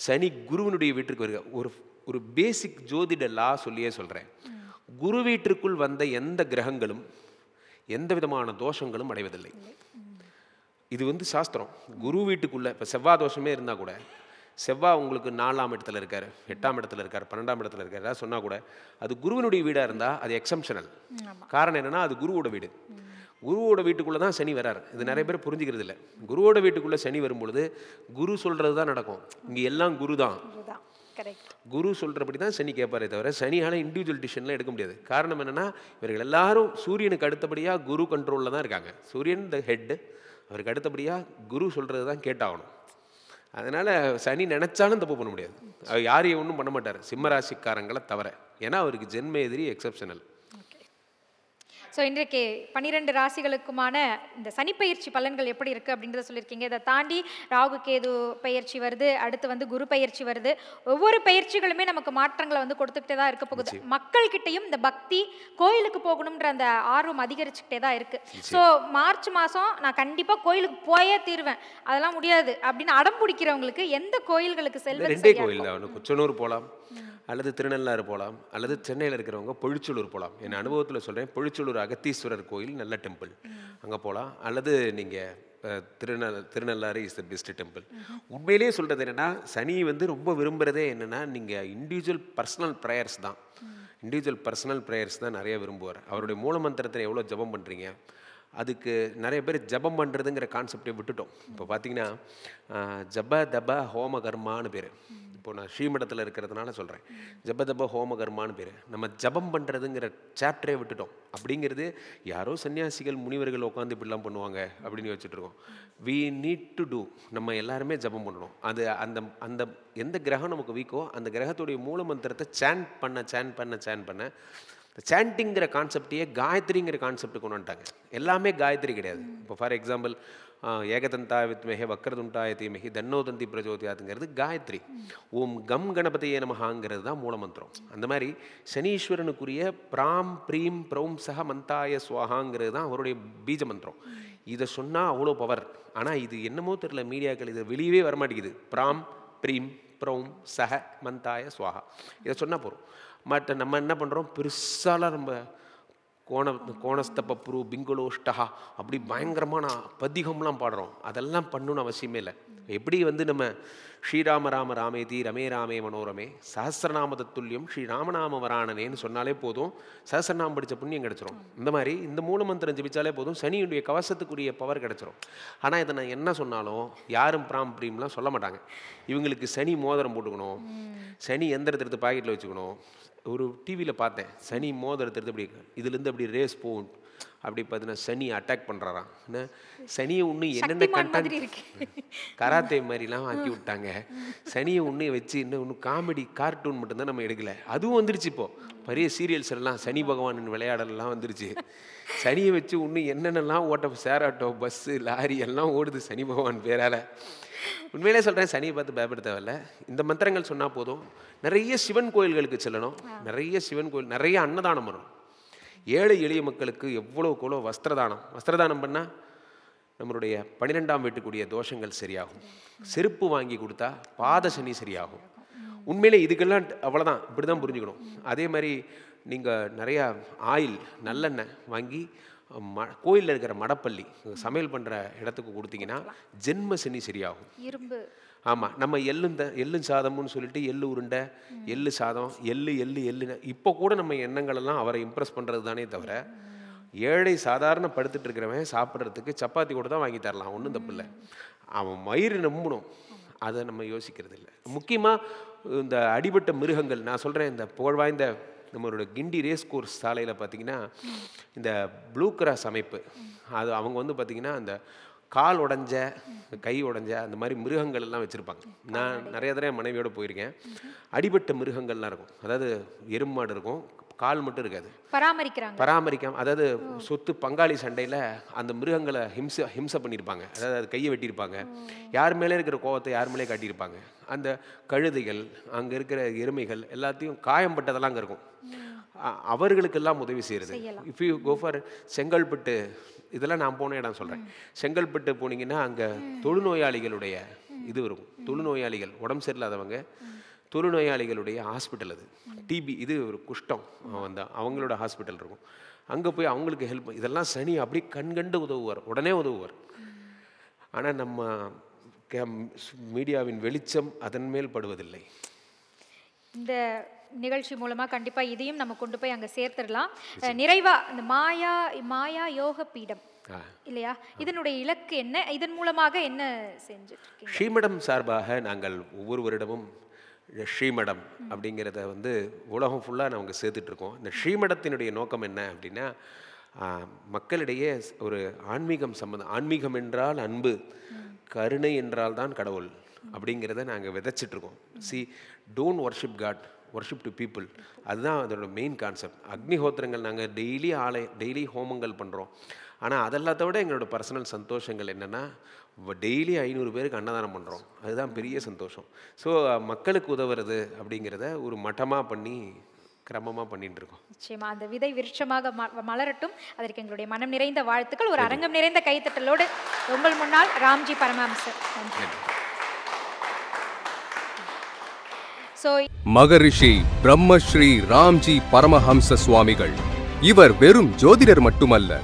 சனி குருவினுடைய வீட்டுக்கு வருக. ஒரு பேசிக் ஜோதிட லா சொல்லியே சொல்கிறேன். குரு வீட்டிற்குள் வந்த எந்த கிரகங்களும் எந்த விதமான தோஷங்களும் அடைவதில்லை. இது வந்து சாஸ்திரம். குரு வீட்டுக்குள்ளே இப்போ செவ்வாய் தோஷமே இருந்தால் கூட, செவ்வாய் உங்களுக்கு 4ஆம் இடத்துல இருக்கார், 8ஆம் இடத்துல இருக்கார், 12ஆம் இடத்துல இருக்கார், ஏதாவது சொன்னால் கூட அது குருவினுடைய வீடாக இருந்தால் அது எக்ஸம்ஷனல். காரணம் என்னென்னா அது குருவோட வீடு. குருவோட வீட்டுக்குள்ளே தான் சனி வரார். இது நிறைய பேர் புரிஞ்சுக்கிறது இல்லை. குருவோட வீட்டுக்குள்ளே சனி வரும்பொழுது குரு சொல்கிறது தான் நடக்கும். இங்கே எல்லாம் குரு தான். குரு சொல்கிறபடி தான் சனி கேட்பாரே தவிர சனியால் இண்டிவிஜுவல் டிசிஷன்லாம் எடுக்க முடியாது. காரணம் என்னென்னா இவர்கள் எல்லாரும் சூரியனுக்கு அடுத்தபடியாக குரு கண்ட்ரோலில் தான் இருக்காங்க. சூரியன் த ஹெட்டு, அவருக்கு அடுத்தபடியாக குரு சொல்கிறது தான் கேட்டாகணும். அதனால் சனி நினச்சாலும் தப்பு பண்ண முடியாது. அவர் யாரையும் ஒன்றும் பண்ண மாட்டார், சிம்மராசிக்காரங்களை தவிர. ஏன்னா அவருக்கு ஜென்ம எதிரி எக்ஸப்ஷனல். ஸோ இன்றைக்கு 12 ராசிகளுக்குமான இந்த சனிப்பயிற்சி பலன்கள் எப்படி இருக்குது அப்படின்றத சொல்லியிருக்கீங்க. இதை தாண்டி ராகு கேது பயிற்சி வருது, அடுத்து வந்து குரு பயிற்சி வருது. ஒவ்வொரு பயிற்சிகளுமே நமக்கு மாற்றங்களை வந்து கொடுத்துக்கிட்டே தான் இருக்க போகுது. மக்கள்கிட்டையும் இந்த பக்தி, கோயிலுக்கு போகணுன்ற அந்த ஆர்வம் அதிகரிச்சுக்கிட்டே தான் இருக்குது. ஸோ மார்ச் மாதம் நான் கண்டிப்பாக கோயிலுக்கு போயே தீருவேன், அதெல்லாம் முடியாது அப்படின்னு அடம் பிடிக்கிறவங்களுக்கு எந்த கோயில்களுக்கு செல்வது? 2 கோயில் தான். குச்சனூர் போகலாம், அல்லது திருநள்ளாறு போகலாம், அல்லது சென்னையில் இருக்கிறவங்க பொழிச்சலூர் போகலாம். என் அனுபவத்தில் சொல்கிறேன், பொழிச்சலூர் அகத்தீஸ்வரர் கோயில் நல்ல டெம்பிள், அங்கே போகலாம். அல்லது நீங்கள் Thirunallar is the best temple. உண்மையிலேயே சொல்கிறது என்னென்னா, சனி வந்து ரொம்ப விரும்புகிறதே என்னென்னா, நீங்கள் இண்டிவிஜுவல் பர்சனல் ப்ரேயர்ஸ் தான். இண்டிவிஜுவல் பர்சனல் ப்ரேயர்ஸ் தான் நிறைய விரும்புவார். அவருடைய மூல மந்திரத்தில் எவ்வளோ ஜபம் பண்ணுறீங்க, அதுக்கு நிறைய பேர் ஜபம் பண்ணுறதுங்கிற கான்செப்டை விட்டுட்டோம். இப்போ பார்த்தீங்கன்னா ஜப தப ஹோம கர்மான்னு பேர். இப்போ நான் ஸ்ரீமடத்தில் இருக்கிறதுனால சொல்கிறேன், ஜபதப ஹோம கர்மான்னு பேர். நம்ம ஜபம் பண்ணுறதுங்கிற சாப்டரே விட்டுட்டோம். அப்படிங்கிறது யாரோ சன்னியாசிகள் முனிவர்கள் உட்காந்து இப்படிலாம் பண்ணுவாங்க அப்படின்னு வச்சுட்ருக்கோம். We need to do. நம்ம எல்லாருமே ஜபம் பண்ணணும். அது அந்த எந்த கிரகம் நமக்கு வீக்கோ அந்த கிரகத்துடைய மூல மந்திரத்தை சேன் பண்ண சாண்டிங்கிற கான்செப்டையே காயத்ரிங்கிற கான்செப்ட் கொண்டு வந்துட்டாங்க. எல்லாமே காயத்ரி கிடையாது. இப்போ ஃபார் எக்ஸாம்பிள் ஏகதந்தாய வித்மஹே வக்ரதுண்டாய தீமஹி தன்னோதந்தி பிரஜோதியாதுங்கிறது காயத்ரி. ஓம் கம் கணபதியே நமஹாங்கிறது தான் மூலமந்திரம். அந்த மாதிரி சனீஸ்வரனுக்குரிய பிராம் ப்ரீம் ப்ரௌம் சக மந்தாய சுவாகாங்கிறது தான் அவருடைய பீஜ மந்திரம். இதை சொன்னால் அவ்வளோ பவர். ஆனால் இது என்னமோ தெரியல, மீடியாக்கள் இதை வெளியவே வரமாட்டேங்குது. பிராம் ப்ரீம் ப்ரௌம் சஹ மந்தாய ஸ்வாஹா. இதை சொன்னால் போகிறோம். மற்ற நம்ம என்ன பண்ணுறோம், பெருசாலாம் நம்ம கோணஸ்தபப்ரு பிங்குலோஷ்டஹா அப்படி பயங்கரமான பதிகம்லாம் பாடுறோம். அதெல்லாம் பண்ணணும்னு அவசியமே இல்லை. எப்படி நம்ம ஸ்ரீராம ராம ராமேதி ரமே ராமே மனோரமே சஹசிரநாம தத்துல்யம் ஸ்ரீராமநாம வராணனேன்னு சொன்னாலே போதும், சஹசிரநாமம் படித்த புண்ணியம் கிடச்சிரும். இந்த மாதிரி இந்த மூலமந்திரம் ஜபிச்சாலே போதும், சனியுடைய கவசத்துக்குரிய பவர் கிடச்சிரும். ஆனால் இதை நான் என்ன சொன்னாலும் யாரும் பிராம் ப்ரீம்லாம் சொல்ல மாட்டாங்க. இவங்களுக்கு சனி மோதிரம் போட்டுக்கணும், சனி எந்திரத்தை எடுத்து பாக்கெட்டில் வச்சுக்கணும். ஒரு டிவியில் பார்த்தேன், சனி மோதிரத்தை எடுத்து அப்படி இதுலேருந்து அப்படி ரேஸ் போகும். அப்படி பார்த்தீங்கன்னா சனி அட்டாக் பண்ணுறாராம். சனியை ஒன்று என்னென்ன கண்டென்ட் கராத்தே மாதிரிலாம் ஆக்கி விட்டாங்க. சனியை ஒன்று வச்சு இன்னும் காமெடி கார்ட்டூன் மட்டும்தான் நம்ம எடுக்கலை. அதுவும் வந்துருச்சு. இப்போது பெரிய சீரியல்ஸ் எல்லாம் சனி பகவானின் விளையாடலாம் வந்துருச்சு. சனியை வச்சு இன்னும் என்னென்னலாம் சேராட்டோ பஸ்ஸு லாரி எல்லாம் ஓடுது சனி பகவான் பேரால். உண்மையிலே சொல்கிறேன், சனியை பார்த்து பயப்பட தேவையில்ல. இந்த மந்திரங்கள் சொன்னால் போதும். நிறைய சிவன் கோயில்களுக்கு செல்லணும், நிறைய சிவன் கோயில், நிறைய அன்னதானம் வரும். ஏழை எளிய மக்களுக்கு எவ்வளோ வஸ்திரதானம் பண்ணால் நம்மளுடைய 12ஆம் வீட்டுக்குரிய தோஷங்கள் சரியாகும். செருப்பு வாங்கி கொடுத்தா பாத சனி சரியாகும். உண்மையிலே இதுக்கெல்லாம் அவ்வளோதான், இப்படி தான் புரிஞ்சுக்கணும். அதே மாதிரி நீங்கள் நிறையா ஆயில் நல்லெண்ணெய் வாங்கி கோயிலில் இருக்கிற மடப்பள்ளி சமையல் பண்ணுற இடத்துக்கு கொடுத்தீங்கன்னா ஜென்ம சனி சரியாகும். இரும்பு. ஆமாம், நம்ம எள்ளு சாதம்னு சொல்லிட்டு எள்ளு உருண்டை, எள்ளு சாதம், எள்ளு இப்போ கூட நம்ம எண்ணங்களெல்லாம் அவரை இம்ப்ரெஸ் பண்ணுறது தானே தவிர, ஏழை சாதாரண படுத்துட்டு இருக்கிறவன் சாப்பிட்றதுக்கு சப்பாத்தி கூட தான் வாங்கி தரலாம், ஒன்றும் தப்பு இல்லை. அவன் வயிறு நம்பணும், அதை நம்ம யோசிக்கிறது இல்லை. முக்கியமாக இந்த அடிபட்ட மிருகங்கள், நான் சொல்கிறேன், இந்த புகழ்வாய்ந்த நம்மளோட கிண்டி ரேஸ் கோர்ஸ் சாலையில் பார்த்திங்கன்னா இந்த ப்ளூ கிராஸ் அமைப்பு, அது அவங்க பார்த்திங்கன்னா அந்த கால் உடஞ்ச கை உடஞ்ச அந்த மாதிரி மிருகங்கள் எல்லாம் வச்சுருப்பாங்க. நான் நிறைய தடவை என் மனைவியோடு போயிருக்கேன். அடிபட்ட மிருகங்கள்லாம் இருக்கும், அதாவது எருமாடு இருக்கும், கால் மட்டும் இருக்காது, பராமரிக்காம, அதாவது சொத்து பங்காளி சண்டையில் அந்த மிருகங்களை ஹிம்சை பண்ணியிருப்பாங்க. அதாவது அது கையை வெட்டியிருப்பாங்க, யார் மேலே இருக்கிற கோவத்தை யார் மேலே காட்டியிருப்பாங்க. அந்த கழுதைகள், அங்கே இருக்கிற எருமைகள் எல்லாத்தையும் காயம்பட்டதெல்லாம் அங்கே இருக்கும். அவர்களுக்கெல்லாம் உதவி செய்கிறது. If you go for Chengalpattu, இதெல்லாம் நான் போன இடம் சொல்கிறேன், செங்கல்பட்டு போனீங்கன்னா அங்கே தொழுநோயாளிகளுடைய இது இருக்கும். தொழுநோயாளிகள், உடம்பு சரியில்லாதவங்க, தொழுநோயாளிகளுடைய ஹாஸ்பிட்டல், அது டிபி, இது ஒரு குஷ்டம், அவங்களோட ஹாஸ்பிட்டல் இருக்கும். அங்கே போய் அவங்களுக்கு ஹெல்ப், இதெல்லாம் சனி அப்படி கண்கண்டு உதவுவார், உடனே உதவுவார். ஆனால் நம்ம மீடியாவின் வெளிச்சம் அதன் மேல் படுவதில்லை. இந்த நிகழ்ச்சி மூலமாக கண்டிப்பாக இதையும் நம்ம கொண்டு போய் அங்கே சேர்த்துடலாம். நிறைவா இந்த மாயா யோக பீடம் இல்லையா, இதனுடைய இலக்கு என்ன, இதன் மூலமாக என்ன செஞ்சுட்டு? ஸ்ரீமடம் சார்பாக நாங்கள் ஒவ்வொரு வருடமும் ஸ்ரீமடம் அப்படிங்கிறத உலகம் ஃபுல்லாக நாங்கள் சேர்த்துட்ருக்கோம். இந்த ஸ்ரீமடத்தினுடைய நோக்கம் என்ன அப்படின்னா, மக்களிடையே ஒரு ஆன்மீகம் சம்பந்தம், ஆன்மீகம் என்றால் அன்பு, கருணை என்றால் தான் கடவுள் அப்படிங்கிறத நாங்கள் விதைச்சிட்ருக்கோம். Don't worship God, worship to people. அதுதான் அதோட மெயின் கான்செப்ட். அக்னிஹோத்திரங்கள் நாங்கள் டெய்லி ஹோமங்கள் பண்ணுறோம். ஆனால் அதெல்லாத்த விட எங்களோட பர்சனல் சந்தோஷங்கள் என்னென்னா, டெய்லி 500 பேருக்கு அன்னதானம் பண்ணுறோம். அதுதான் பெரிய சந்தோஷம். ஸோ மக்களுக்கு உதவுறது அப்படிங்கிறத ஒரு மட்டமாக பண்ணி கிரமமாக பண்ணிட்டு இருக்கோம். நிச்சயமா அந்த விதை விருட்சமாக மலரட்டும். அதற்கு எங்களுடைய மனம் நிறைந்த வாழ்த்துக்கள். ஒரு அரங்கம் நிறைந்த கைத்தட்டலோடு உங்கள் முன்னால் ராம்ஜி பரமஹம்சர். மகரிஷி பிரம்மஸ்ரீ ராம்ஜி பரமஹம்ச சுவாமிகள். இவர் வெறும் ஜோதிடர் மட்டுமல்ல,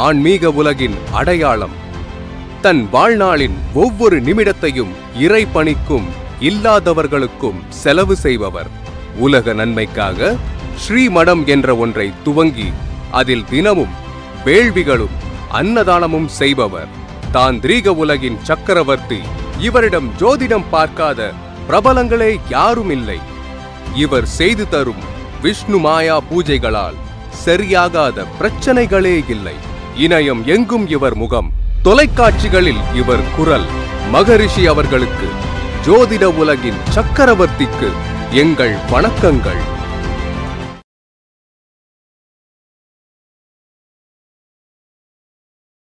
ஆன்மீக உலகின் அடையாளம். தன் வாழ்நாளின் ஒவ்வொரு நிமிடத்தையும் இறை பணிக்கும் இல்லாதவர்களுக்கும் செலவு செய்பவர். உலக நன்மைக்காக ஸ்ரீமடம் என்ற ஒன்றை துவங்கி அதில் தினமும் வேள்விகளும் அன்னதானமும் செய்பவர். தாந்திரீக உலகின் சக்கரவர்த்தி. இவரிடம் ஜோதிடம் பார்க்காத பிரபலங்களே யாரும் இல்லை. இவர் செய்து தரும் விஷ்ணு மாயா பூஜைகளால் சரியாகாத பிரச்சனைகளே இல்லை. இணையம் எங்கும் இவர் முகம், தொலைக்காட்சிகளில் இவர் குரல். மகரிஷி அவர்களுக்கு, ஜோதிட உலகின் சக்கரவர்த்திக்கு எங்கள் வணக்கங்கள்.